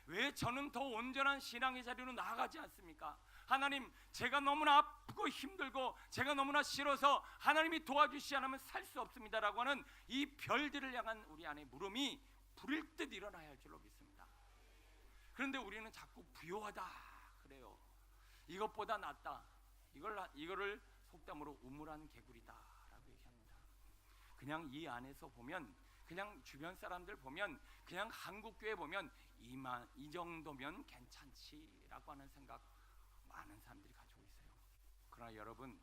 왜 저는 더 온전한 신앙의 자리로 나아가지 않습니까? 하나님, 제가 너무나 아프고 힘들고 제가 너무나 싫어서 하나님이 도와주시지 않으면 살 수 없습니다라고 하는 이 별들을 향한 우리 안에 물음이 불일 듯 일어나야 할 줄로 믿습니다. 그런데 우리는 자꾸 부요하다 그래요. 이것보다 낫다, 이거를 속담으로 우물한 개구리다라고 얘기합니다. 그냥 이 안에서 보면, 그냥 주변 사람들 보면, 그냥 한국교회 보면 이 정도면 괜찮지라고 하는 생각 많은 사람들이 가지고 있어요. 그러나 여러분,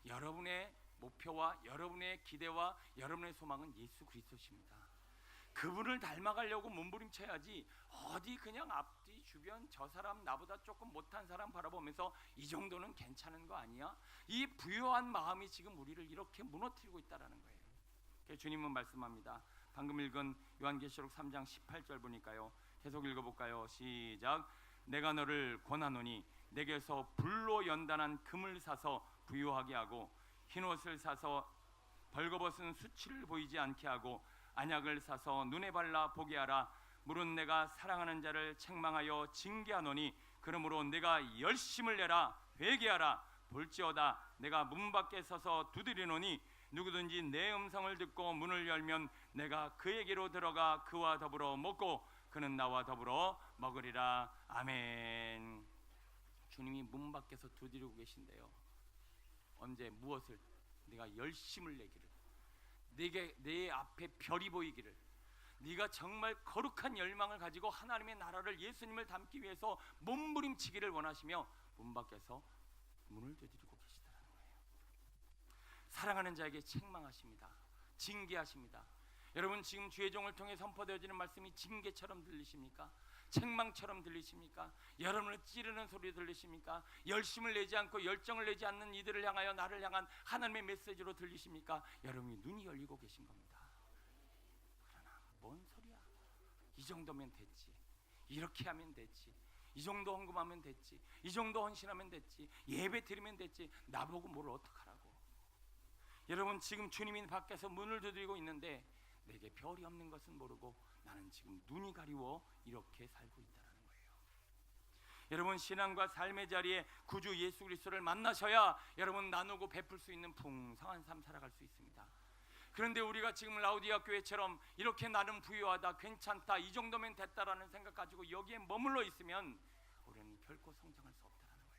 여러분의 목표와 여러분의 기대와 여러분의 소망은 예수 그리스도십니다. 그분을 닮아가려고 몸부림쳐야지, 어디 그냥 앞뒤 주변 저 사람 나보다 조금 못한 사람 바라보면서 이 정도는 괜찮은 거 아니야? 이 부요한 마음이 지금 우리를 이렇게 무너뜨리고 있다는 거예요. 주님은 말씀합니다. 방금 읽은 요한계시록 3장 18절 보니까요, 계속 읽어볼까요? 시작. 내가 너를 권하노니 내게서 불로 연단한 금을 사서 부요하게 하고 흰옷을 사서 벌거벗은 수치를 보이지 않게 하고 안약을 사서 눈에 발라 보게 하라. 물은 내가 사랑하는 자를 책망하여 징계하노니 그러므로 내가 열심을 내라. 회개하라. 볼지어다 내가 문 밖에 서서 두드리노니 누구든지 내 음성을 듣고 문을 열면 내가 그에게로 들어가 그와 더불어 먹고 그는 나와 더불어 먹으리라. 아멘. 주님이 문 밖에서 두드리고 계신데요. 언제, 무엇을? 네가 열심을 내기를, 내 앞에 별이 보이기를, 네가 정말 거룩한 열망을 가지고 하나님의 나라를, 예수님을 닮기 위해서 몸부림치기를 원하시며 문 밖에서 문을 두드리고 계시다는 거예요. 사랑하는 자에게 책망하십니다. 징계하십니다. 여러분, 지금 주의 종을 통해 선포되어지는 말씀이 징계처럼 들리십니까? 책망처럼 들리십니까? 여러분을 찌르는 소리 들리십니까? 열심을 내지 않고 열정을 내지 않는 이들을 향하여 나를 향한 하나님의 메시지로 들리십니까? 여러분이 눈이 열리고 계신 겁니다. 그러나 뭔 소리야? 이 정도면 됐지, 이렇게 하면 됐지, 이 정도 헌금하면 됐지, 이 정도 헌신하면 됐지, 예배 드리면 됐지, 나보고 뭘 어떡하라고. 여러분, 지금 주님이 밖에서 문을 두드리고 있는데 내게 별이 없는 것은 모르고 나는 지금 눈이 가리워 이렇게 살고 있다는 거예요. 여러분, 신앙과 삶의 자리에 구주 예수 그리스도를 만나셔야 여러분 나누고 베풀 수 있는 풍성한 삶 살아갈 수 있습니다. 그런데 우리가 지금 라우디아 교회처럼 이렇게 나는 부유하다, 괜찮다, 이 정도면 됐다라는 생각 가지고 여기에 머물러 있으면 우리는 결코 성장할 수 없다는 거예요.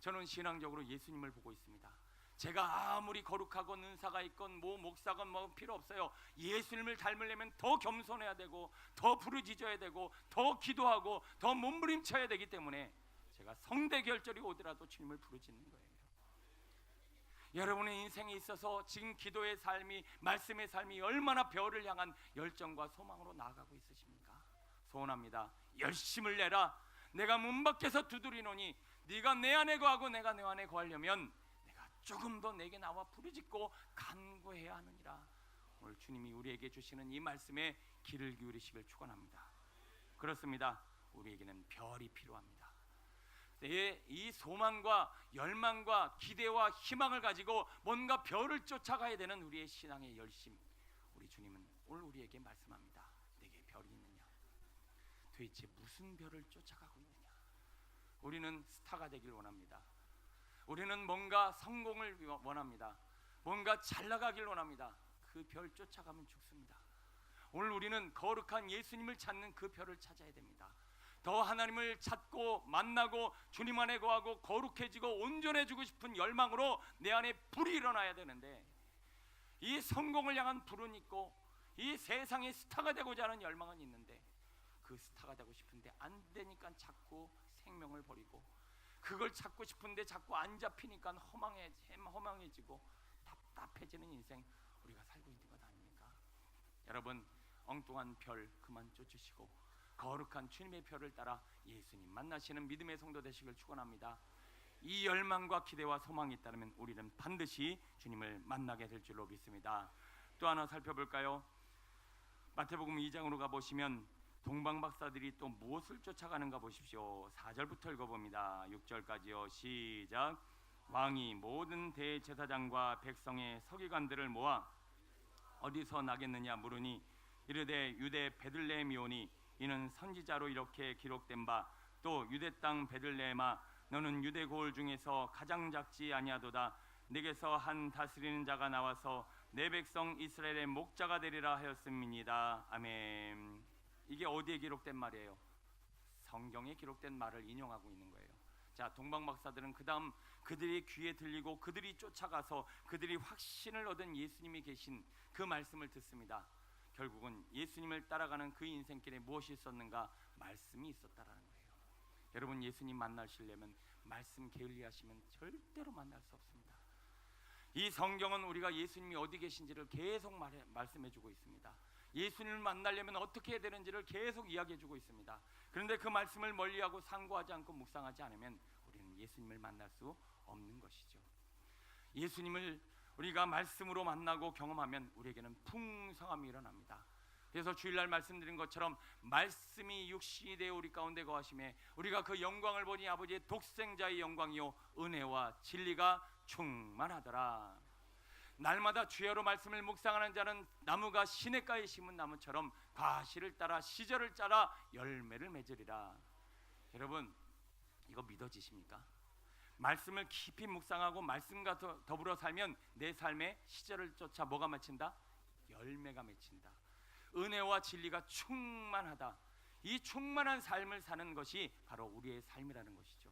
저는 신앙적으로 예수님을 보고 있습니다. 제가 아무리 거룩하고 은사가 있건 뭐 목사건 뭐 필요 없어요. 예수님을 닮으려면 더 겸손해야 되고 더 부르짖어야 되고 더 기도하고 더 몸부림쳐야 되기 때문에 제가 성대결절이 오더라도 주님을 부르짖는 거예요. 여러분의 인생에 있어서 지금 기도의 삶이, 말씀의 삶이 얼마나 별을 향한 열정과 소망으로 나아가고 있으십니까? 소원합니다. 열심을 내라. 내가 문 밖에서 두드리노니 네가 내 안에 거하고 내가 내 안에 거하려면 조금 더 내게 나와 부르짖고 간구해야 하느니라. 오늘 주님이 우리에게 주시는 이 말씀에 귀를 기울이시길 축원합니다. 그렇습니다. 우리에게는 별이 필요합니다. 이 소망과 열망과 기대와 희망을 가지고 뭔가 별을 쫓아가야 되는 우리의 신앙의 열심, 우리 주님은 오늘 우리에게 말씀합니다. 내게 별이 있느냐? 도대체 무슨 별을 쫓아가고 있느냐? 우리는 스타가 되길 원합니다. 우리는 뭔가 성공을 원합니다. 뭔가 잘 나가길 원합니다. 그 별 쫓아가면 죽습니다. 오늘 우리는 거룩한 예수님을 찾는 그 별을 찾아야 됩니다. 더 하나님을 찾고 만나고 주님 안에 거하고 거룩해지고 온전해지고 싶은 열망으로 내 안에 불이 일어나야 되는데, 이 성공을 향한 불은 있고 이 세상의 스타가 되고자 하는 열망은 있는데, 그 스타가 되고 싶은데 안 되니까 자꾸 생명을 버리고, 그걸 찾고 싶은데 자꾸 안 잡히니까 허망해지고 답답해지는 인생 우리가 살고 있는 것 아닙니까? 여러분, 엉뚱한 별 그만 쫓으시고 거룩한 주님의 별을 따라 예수님 만나시는 믿음의 성도 되시길 축원합니다. 이 열망과 기대와 소망이 있다면 우리는 반드시 주님을 만나게 될 줄로 믿습니다. 또 하나 살펴볼까요? 마태복음 2장으로 가보시면 동방박사들이 또 무엇을 쫓아가는가 보십시오. 4절부터 읽어봅니다. 6절까지요. 시작. 왕이 모든 대제사장과 백성의 서기관들을 모아 어디서 나겠느냐 물으니 이르되 유대 베들레헴이오니 이는 선지자로 이렇게 기록된 바 또 유대 땅 베들레헴아 너는 유대 고을 중에서 가장 작지 아니하도다. 내게서 한 다스리는 자가 나와서 내 백성 이스라엘의 목자가 되리라 하였음이니이다. 아멘. 이게 어디에 기록된 말이에요? 성경에 기록된 말을 인용하고 있는 거예요. 자, 동방박사들은 그 다음 그들이 귀에 들리고 그들이 쫓아가서 그들이 확신을 얻은 예수님이 계신 그 말씀을 듣습니다. 결국은 예수님을 따라가는 그 인생길에 무엇이 있었는가? 말씀이 있었다라는 거예요. 여러분, 예수님 만나시려면 말씀 게을리하시면 절대로 만날 수 없습니다. 이 성경은 우리가 예수님이 어디 계신지를 계속 말씀해주고 있습니다. 예수님을 만나려면 어떻게 해야 되는지를 계속 이야기해주고 있습니다. 그런데 그 말씀을 멀리하고 상고하지 않고 묵상하지 않으면 우리는 예수님을 만날 수 없는 것이죠. 예수님을 우리가 말씀으로 만나고 경험하면 우리에게는 풍성함이 일어납니다. 그래서 주일날 말씀드린 것처럼 말씀이 육신이 되어 우리 가운데 거하심에 우리가 그 영광을 보니 아버지의 독생자의 영광이요 은혜와 진리가 충만하더라. 날마다 주야로 말씀을 묵상하는 자는 나무가 시냇가에 심은 나무처럼 과실을 따라 시절을 짜라 열매를 맺으리라. 여러분, 이거 믿어지십니까? 말씀을 깊이 묵상하고 말씀과 더불어 살면 내 삶에 시절을 쫓아 뭐가 맺힌다? 열매가 맺힌다. 은혜와 진리가 충만하다. 이 충만한 삶을 사는 것이 바로 우리의 삶이라는 것이죠.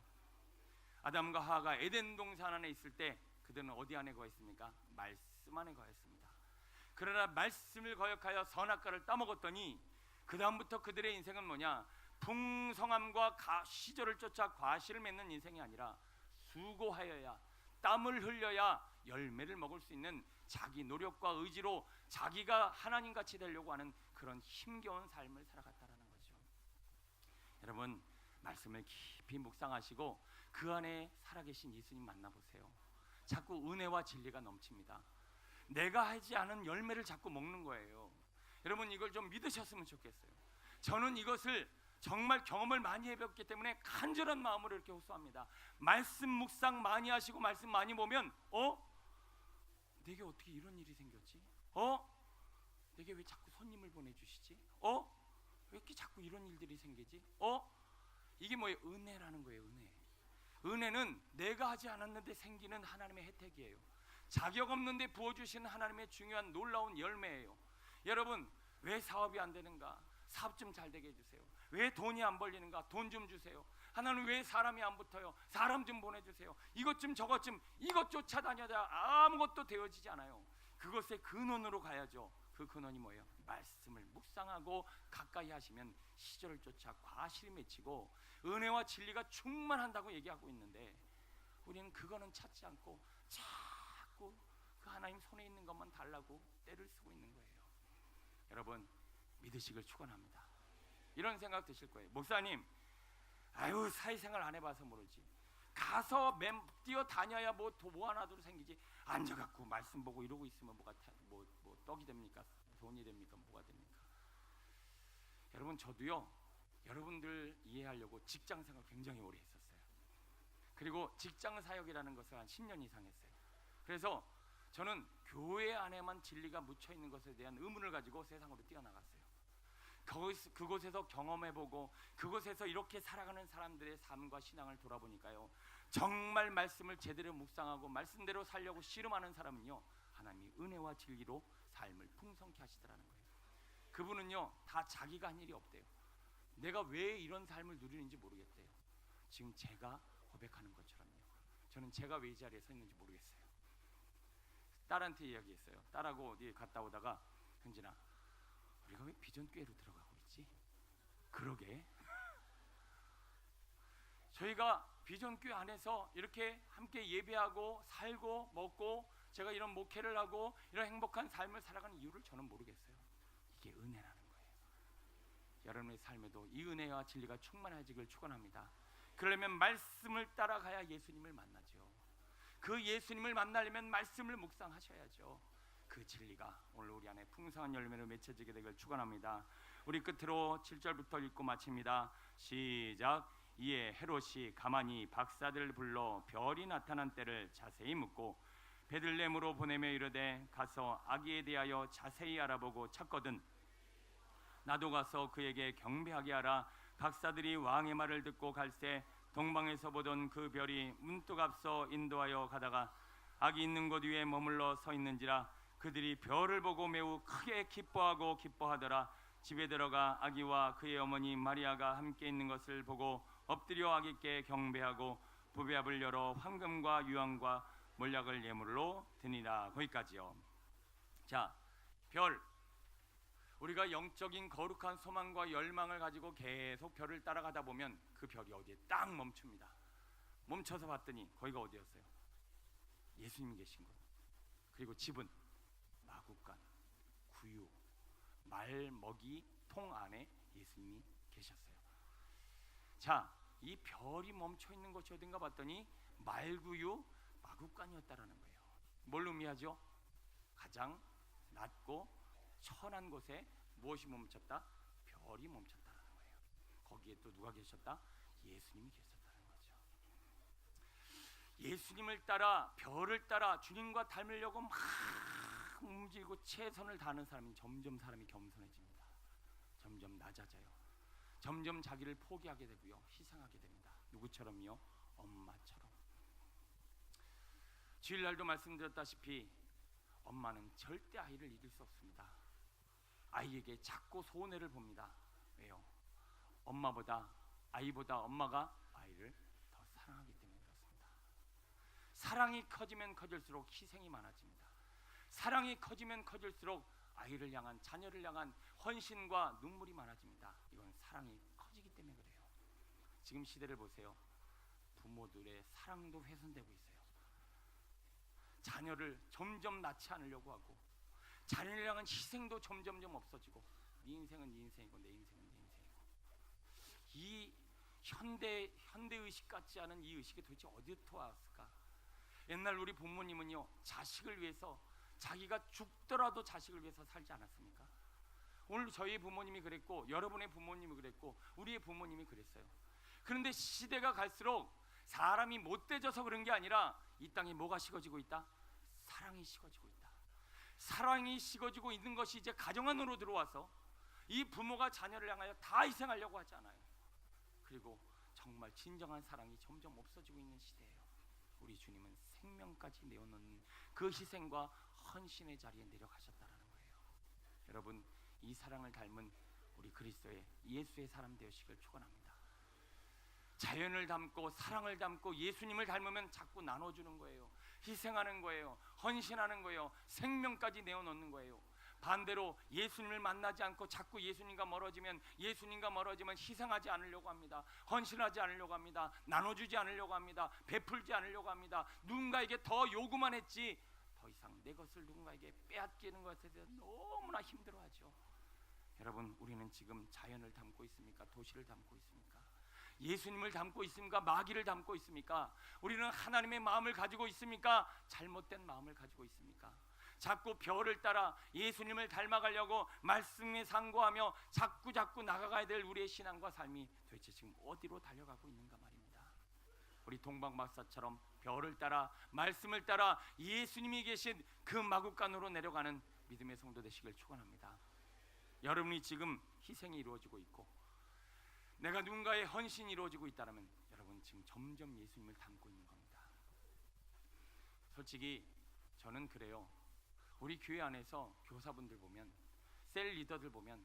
아담과 하와가 에덴 동산 안에 있을 때 그들은 어디 안에 거했습니까? 말씀 안에 거했습니다. 그러나 말씀을 거역하여 선악과를 따먹었더니 그 다음부터 그들의 인생은 뭐냐? 풍성함과 시절을 쫓아 과실을 맺는 인생이 아니라 수고하여야, 땀을 흘려야 열매를 먹을 수 있는 자기 노력과 의지로 자기가 하나님같이 되려고 하는 그런 힘겨운 삶을 살아갔다라는 거죠. 여러분, 말씀을 깊이 묵상하시고 그 안에 살아계신 예수님 만나보세요. 자꾸 은혜와 진리가 넘칩니다. 내가 하지 않은 열매를 자꾸 먹는 거예요. 여러분, 이걸 좀 믿으셨으면 좋겠어요. 저는 이것을 정말 경험을 많이 해봤기 때문에 간절한 마음으로 이렇게 호소합니다. 말씀 묵상 많이 하시고 말씀 많이 보면 내게 어떻게 이런 일이 생겼지? 내게 왜 자꾸 손님을 보내주시지? 왜 이렇게 자꾸 이런 일들이 생기지? 이게 뭐예요? 은혜라는 거예요. 은혜는 내가 하지 않았는데 생기는 하나님의 혜택이에요. 자격 없는데 부어주시는 하나님의 중요한 놀라운 열매예요. 여러분, 왜 사업이 안 되는가? 사업 좀 잘 되게 해주세요. 왜 돈이 안 벌리는가? 돈 좀 주세요. 하나님, 왜 사람이 안 붙어요? 사람 좀 보내주세요. 이것 좀 저것 좀, 이것 쫓아다녀야 아무것도 되어지지 않아요. 그것의 근원으로 가야죠. 그 근원이 뭐예요? 말씀을 묵상하고 가까이 하시면 시절을 쫓아 과실이 맺히고 은혜와 진리가 충만한다고 얘기하고 있는데 우리는 그거는 찾지 않고 자꾸 그 하나님 손에 있는 것만 달라고 때를 쓰고 있는 거예요. 여러분, 믿으시길 축원합니다. 이런 생각 드실 거예요. 목사님, 사회생활 안 해봐서 모르지. 가서 뛰어다녀야 뭐 하나도 생기지. 앉아갖고 말씀 보고 이러고 있으면 뭐가 뭐 떡이 됩니까? 돈이 됩니까? 뭐가 됩니까? 여러분, 저도요, 여러분들 이해하려고 직장생활 굉장히 오래 했었어요. 그리고 직장사역이라는 것을 한 10년 이상 했어요. 그래서 저는 교회 안에만 진리가 묻혀있는 것에 대한 의문을 가지고 세상으로 뛰어나갔어요. 그곳에서 경험해보고 그곳에서 이렇게 살아가는 사람들의 삶과 신앙을 돌아보니까요, 정말 말씀을 제대로 묵상하고 말씀대로 살려고 씨름하는 사람은요, 하나님이 은혜와 진리로 삶을 풍성케 하시더라는 거예요. 그분은요, 다 자기가 한 일이 없대요. 내가 왜 이런 삶을 누리는지 모르겠대요. 지금 제가 고백하는 것처럼요. 저는 제가 왜 이 자리에 서 있는지 모르겠어요. 딸한테 이야기했어요. 딸하고 어디 갔다 오다가, 현진아, 우리가 왜 비전교회로 들어가고 있지? 그러게. 저희가 비전교회 안에서 이렇게 함께 예배하고 살고 먹고 제가 이런 목회를 하고 이런 행복한 삶을 살아가는 이유를 저는 모르겠어요. 이게 은혜라는 거예요. 여러분의 삶에도 이 은혜와 진리가 충만해지길 축원합니다. 그러려면 말씀을 따라가야 예수님을 만나죠. 그 예수님을 만나려면 말씀을 묵상하셔야죠. 그 진리가 오늘 우리 안에 풍성한 열매로 맺혀지게 되길 축원합니다. 우리 끝으로 7절부터 읽고 마칩니다. 시작. 이에 헤롯이 가만히 박사들을 불러 별이 나타난 때를 자세히 묻고 베들레헴으로 보내며 이르되 가서 아기에 대하여 자세히 알아보고 찾거든 나도 가서 그에게 경배하게 하라. 박사들이 왕의 말을 듣고 갈새 동방에서 보던 그 별이 문득 앞서 인도하여 가다가 아기 있는 곳 위에 머물러 서 있는지라. 그들이 별을 보고 매우 크게 기뻐하더라. 집에 들어가 아기와 그의 어머니 마리아가 함께 있는 것을 보고 엎드려 아기께 경배하고 부배합을 열어 황금과 유황과 몰약을 예물로 드니라. 거기까지요. 자, 별, 우리가 영적인 거룩한 소망과 열망을 가지고 계속 별을 따라가다 보면 그 별이 어디에 딱 멈춥니다. 멈춰서 봤더니 거기가 어디였어요? 예수님이 계신 곳. 그리고 집은 마구간, 구유, 말, 먹이, 통 안에 예수님이 계셨어요. 자, 이 별이 멈춰 있는 곳이 어딘가 봤더니 말구유, 마구간이었다라는 거예요. 뭘 의미하죠? 가장 낮고 천한 곳에 무엇이 멈췄다? 별이 멈췄다라는 거예요. 거기에 또 누가 계셨다? 예수님이 계셨다는 거죠. 예수님을 따라 별을 따라 주님과 닮으려고 막 움직이고 최선을 다하는 사람이 점점 사람이 겸손해집니다. 점점 낮아져요. 점점 자기를 포기하게 되고요, 희생하게 됩니다. 누구처럼요? 엄마처럼. 주일날도 말씀드렸다시피 엄마는 절대 아이를 이길 수 없습니다. 아이에게 자꾸 손해를 봅니다. 왜요? 아이보다 엄마가 아이를 더 사랑하기 때문에 그렇습니다. 사랑이 커지면 커질수록 희생이 많아집니다. 사랑이 커지면 커질수록 아이를 향한, 자녀를 향한 헌신과 눈물이 많아집니다. 이건 사랑이 커지기 때문에 그래요. 지금 시대를 보세요. 부모들의 사랑도 훼손되고 있어요. 자녀를 점점 낳지 않으려고 하고, 자녀를 향한 희생도 점점점 없어지고, 네 인생은 네 인생이고 내 인생은 내 인생이고, 이 현대 의식 같지 않은 이 의식이 도대체 어디부터 왔을까? 옛날 우리 부모님은요, 자식을 위해서, 자기가 죽더라도 자식을 위해서 살지 않았습니까? 오늘 저희 부모님이 그랬고, 여러분의 부모님이 그랬고, 우리의 부모님이 그랬어요. 그런데 시대가 갈수록 사람이 못돼져서 그런 게 아니라 이 땅에 뭐가 식어지고 있다? 사랑이 식어지고 있다. 사랑이 식어지고 있는 것이 이제 가정 안으로 들어와서 이 부모가 자녀를 향하여 다 희생하려고 하지 않아요. 그리고 정말 진정한 사랑이 점점 없어지고 있는 시대예요. 우리 주님은 생명까지 내어놓는 그 희생과 헌신의 자리에 내려가셨다는 거예요. 여러분, 이 사랑을 닮은 우리 그리스도의 예수의 사람 되시길 축원합니다. 자연을 닮고 사랑을 닮고 예수님을 닮으면 자꾸 나눠주는 거예요. 희생하는 거예요. 헌신하는 거예요. 생명까지 내어놓는 거예요. 반대로 예수님을 만나지 않고 자꾸 예수님과 멀어지면 희생하지 않으려고 합니다. 헌신하지 않으려고 합니다. 나눠주지 않으려고 합니다. 베풀지 않으려고 합니다. 누군가에게 더 요구만 했지 더 이상 내 것을 누군가에게 빼앗기는 것에 대해서 너무나 힘들어하죠. 여러분, 우리는 지금 자연을 닮고 있습니까? 도시를 닮고 있습니까? 예수님을 닮고 있습니까? 마귀를 닮고 있습니까? 우리는 하나님의 마음을 가지고 있습니까? 잘못된 마음을 가지고 있습니까? 자꾸 별을 따라 예수님을 닮아가려고 말씀에 상고하며 자꾸 나가가야 될 우리의 신앙과 삶이 도대체 지금 어디로 달려가고 있는가 말입니다. 우리 동방박사처럼 별을 따라 말씀을 따라 예수님이 계신 그 마구간으로 내려가는 믿음의 성도 되시길 축원합니다. 여러분이 지금 희생이 이루어지고 있고 내가 누군가의 헌신이 이루어지고 있다면 여러분 지금 점점 예수님을 닮고 있는 겁니다. 솔직히 저는 그래요. 우리 교회 안에서 교사분들 보면, 셀 리더들 보면,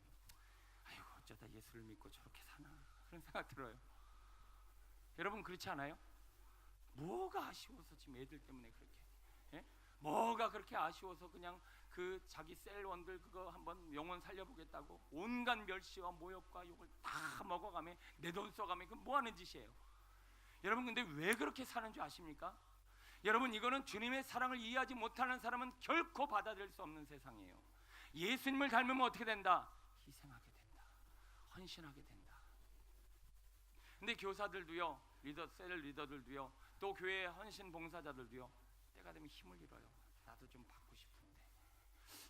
아이고 어쩌다 예수를 믿고 저렇게 사나 그런 생각 들어요. 여러분 그렇지 않아요? 뭐가 아쉬워서 지금 애들 때문에 그렇게, 뭐가 그렇게 아쉬워서 그냥 그 자기 셀원들 그거 한번 영혼 살려보겠다고 온갖 멸시와 모욕과 욕을 다 먹어가며 내 돈 써가며 그 뭐하는 짓이에요? 여러분 근데 왜 그렇게 사는 줄 아십니까? 여러분 이거는 주님의 사랑을 이해하지 못하는 사람은 결코 받아들일 수 없는 세상이에요. 예수님을 닮으면 어떻게 된다? 희생하게 된다. 헌신하게 된다. 근데 교사들도요, 셀 리더들도요, 또 교회 헌신 봉사자들도요, 때가 되면 힘을 잃어요. 나도 좀 받고 싶은데,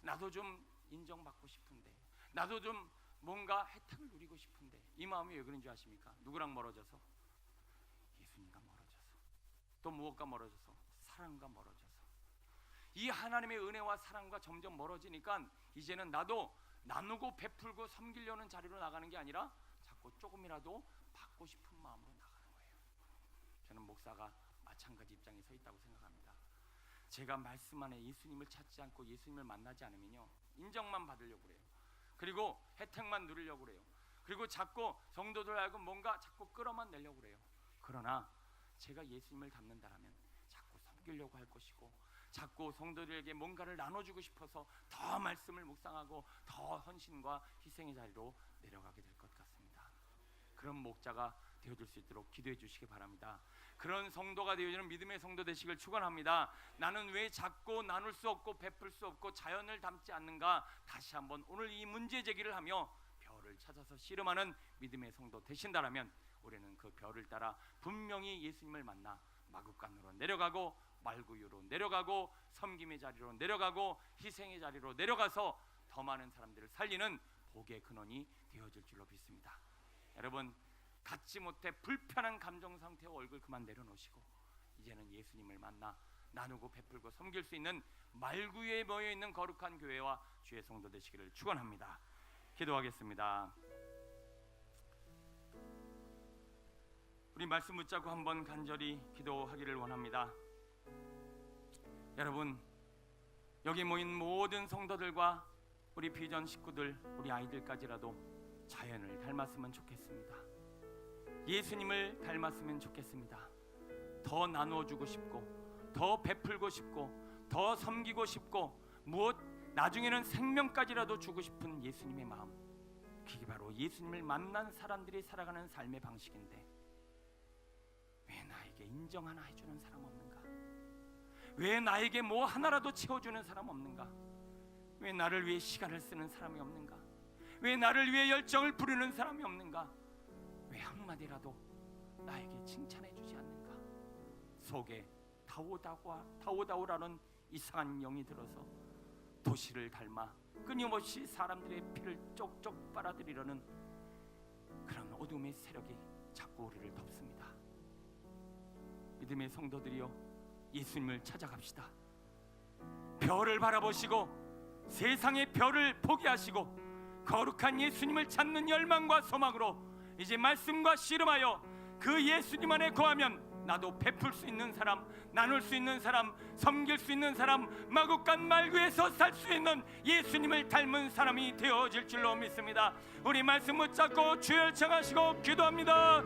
나도 좀 인정받고 싶은데, 나도 좀 뭔가 혜택을 누리고 싶은데. 이 마음이 왜 그런지 아십니까? 누구랑 멀어져서? 예수님과 멀어져서. 또 무엇과 멀어져서? 사랑과 멀어져서. 이 하나님의 은혜와 사랑과 점점 멀어지니까 이제는 나도 나누고 베풀고 섬기려는 자리로 나가는 게 아니라 자꾸 조금이라도 받고 싶은 마음으로 나가는 거예요. 저는 목사가 마찬가지 입장에 서 있다고 생각합니다. 제가 말씀 안에 예수님을 찾지 않고 예수님을 만나지 않으면요, 인정만 받으려고 그래요. 그리고 혜택만 누리려고 그래요. 그리고 자꾸 성도들 알고 뭔가 자꾸 끌어만 내려고 그래요. 그러나 제가 예수님을 닮는다라면 자꾸 섬기려고 할 것이고, 자꾸 성도들에게 뭔가를 나눠주고 싶어서 더 말씀을 묵상하고 더 헌신과 희생의 자리로 내려가게 될 것 같습니다. 그런 목자가 되어줄 수 있도록 기도해 주시기 바랍니다. 그런 성도가 되어주는 믿음의 성도 되시길 축원합니다. 나는 왜 자꾸 나눌 수 없고 베풀 수 없고 자연을 닮지 않는가? 다시 한번 오늘 이 문제 제기를 하며 별을 찾아서 씨름하는 믿음의 성도 되신다라면 우리는 그 별을 따라 분명히 예수님을 만나 마구간으로 내려가고 말구유로 내려가고 섬김의 자리로 내려가고 희생의 자리로 내려가서 더 많은 사람들을 살리는 복의 근원이 되어질 줄로 믿습니다. 여러분, 갖지 못해 불편한 감정 상태와 얼굴 그만 내려놓으시고 이제는 예수님을 만나 나누고 베풀고 섬길 수 있는 말구유에 모여있는 거룩한 교회와 주의 성도 되시기를 축원합니다. 기도하겠습니다. 우리 말씀 붙잡고 한번 간절히 기도하기를 원합니다. 여러분, 여기 모인 모든 성도들과 우리 비전 식구들, 우리 아이들까지라도 자연을 닮았으면 좋겠습니다. 예수님을 닮았으면 좋겠습니다. 더 나누어주고 싶고, 더 베풀고 싶고, 더 섬기고 싶고, 무엇 나중에는 생명까지라도 주고 싶은 예수님의 마음, 그게 바로 예수님을 만난 사람들이 살아가는 삶의 방식인데, 왜 나에게 인정 하나 해주는 사람 없는가? 왜 나에게 뭐 하나라도 채워주는 사람 없는가? 왜 나를 위해 시간을 쓰는 사람이 없는가? 왜 나를 위해 열정을 부르는 사람이 없는가? 왜 한마디라도 나에게 칭찬해 주지 않는가? 속에 다오다오라는 이상한 영이 들어서 도시를 닮아 끊임없이 사람들의 피를 쪽쪽 빨아들이려는 그런 어둠의 세력이 자꾸 우리를 덮습니다. 믿음의 성도들이여, 예수님을 찾아갑시다. 별을 바라보시고 세상의 별을 포기하시고 거룩한 예수님을 찾는 열망과 소망으로 이제 말씀과 씨름하여 그 예수님 안에 거하면 나도 베풀 수 있는 사람, 나눌 수 있는 사람, 섬길 수 있는 사람, 마구간 말구에서 살 수 있는 예수님을 닮은 사람이 되어질 줄로 믿습니다. 우리 말씀 붙잡고 주여 청하시고 기도합니다.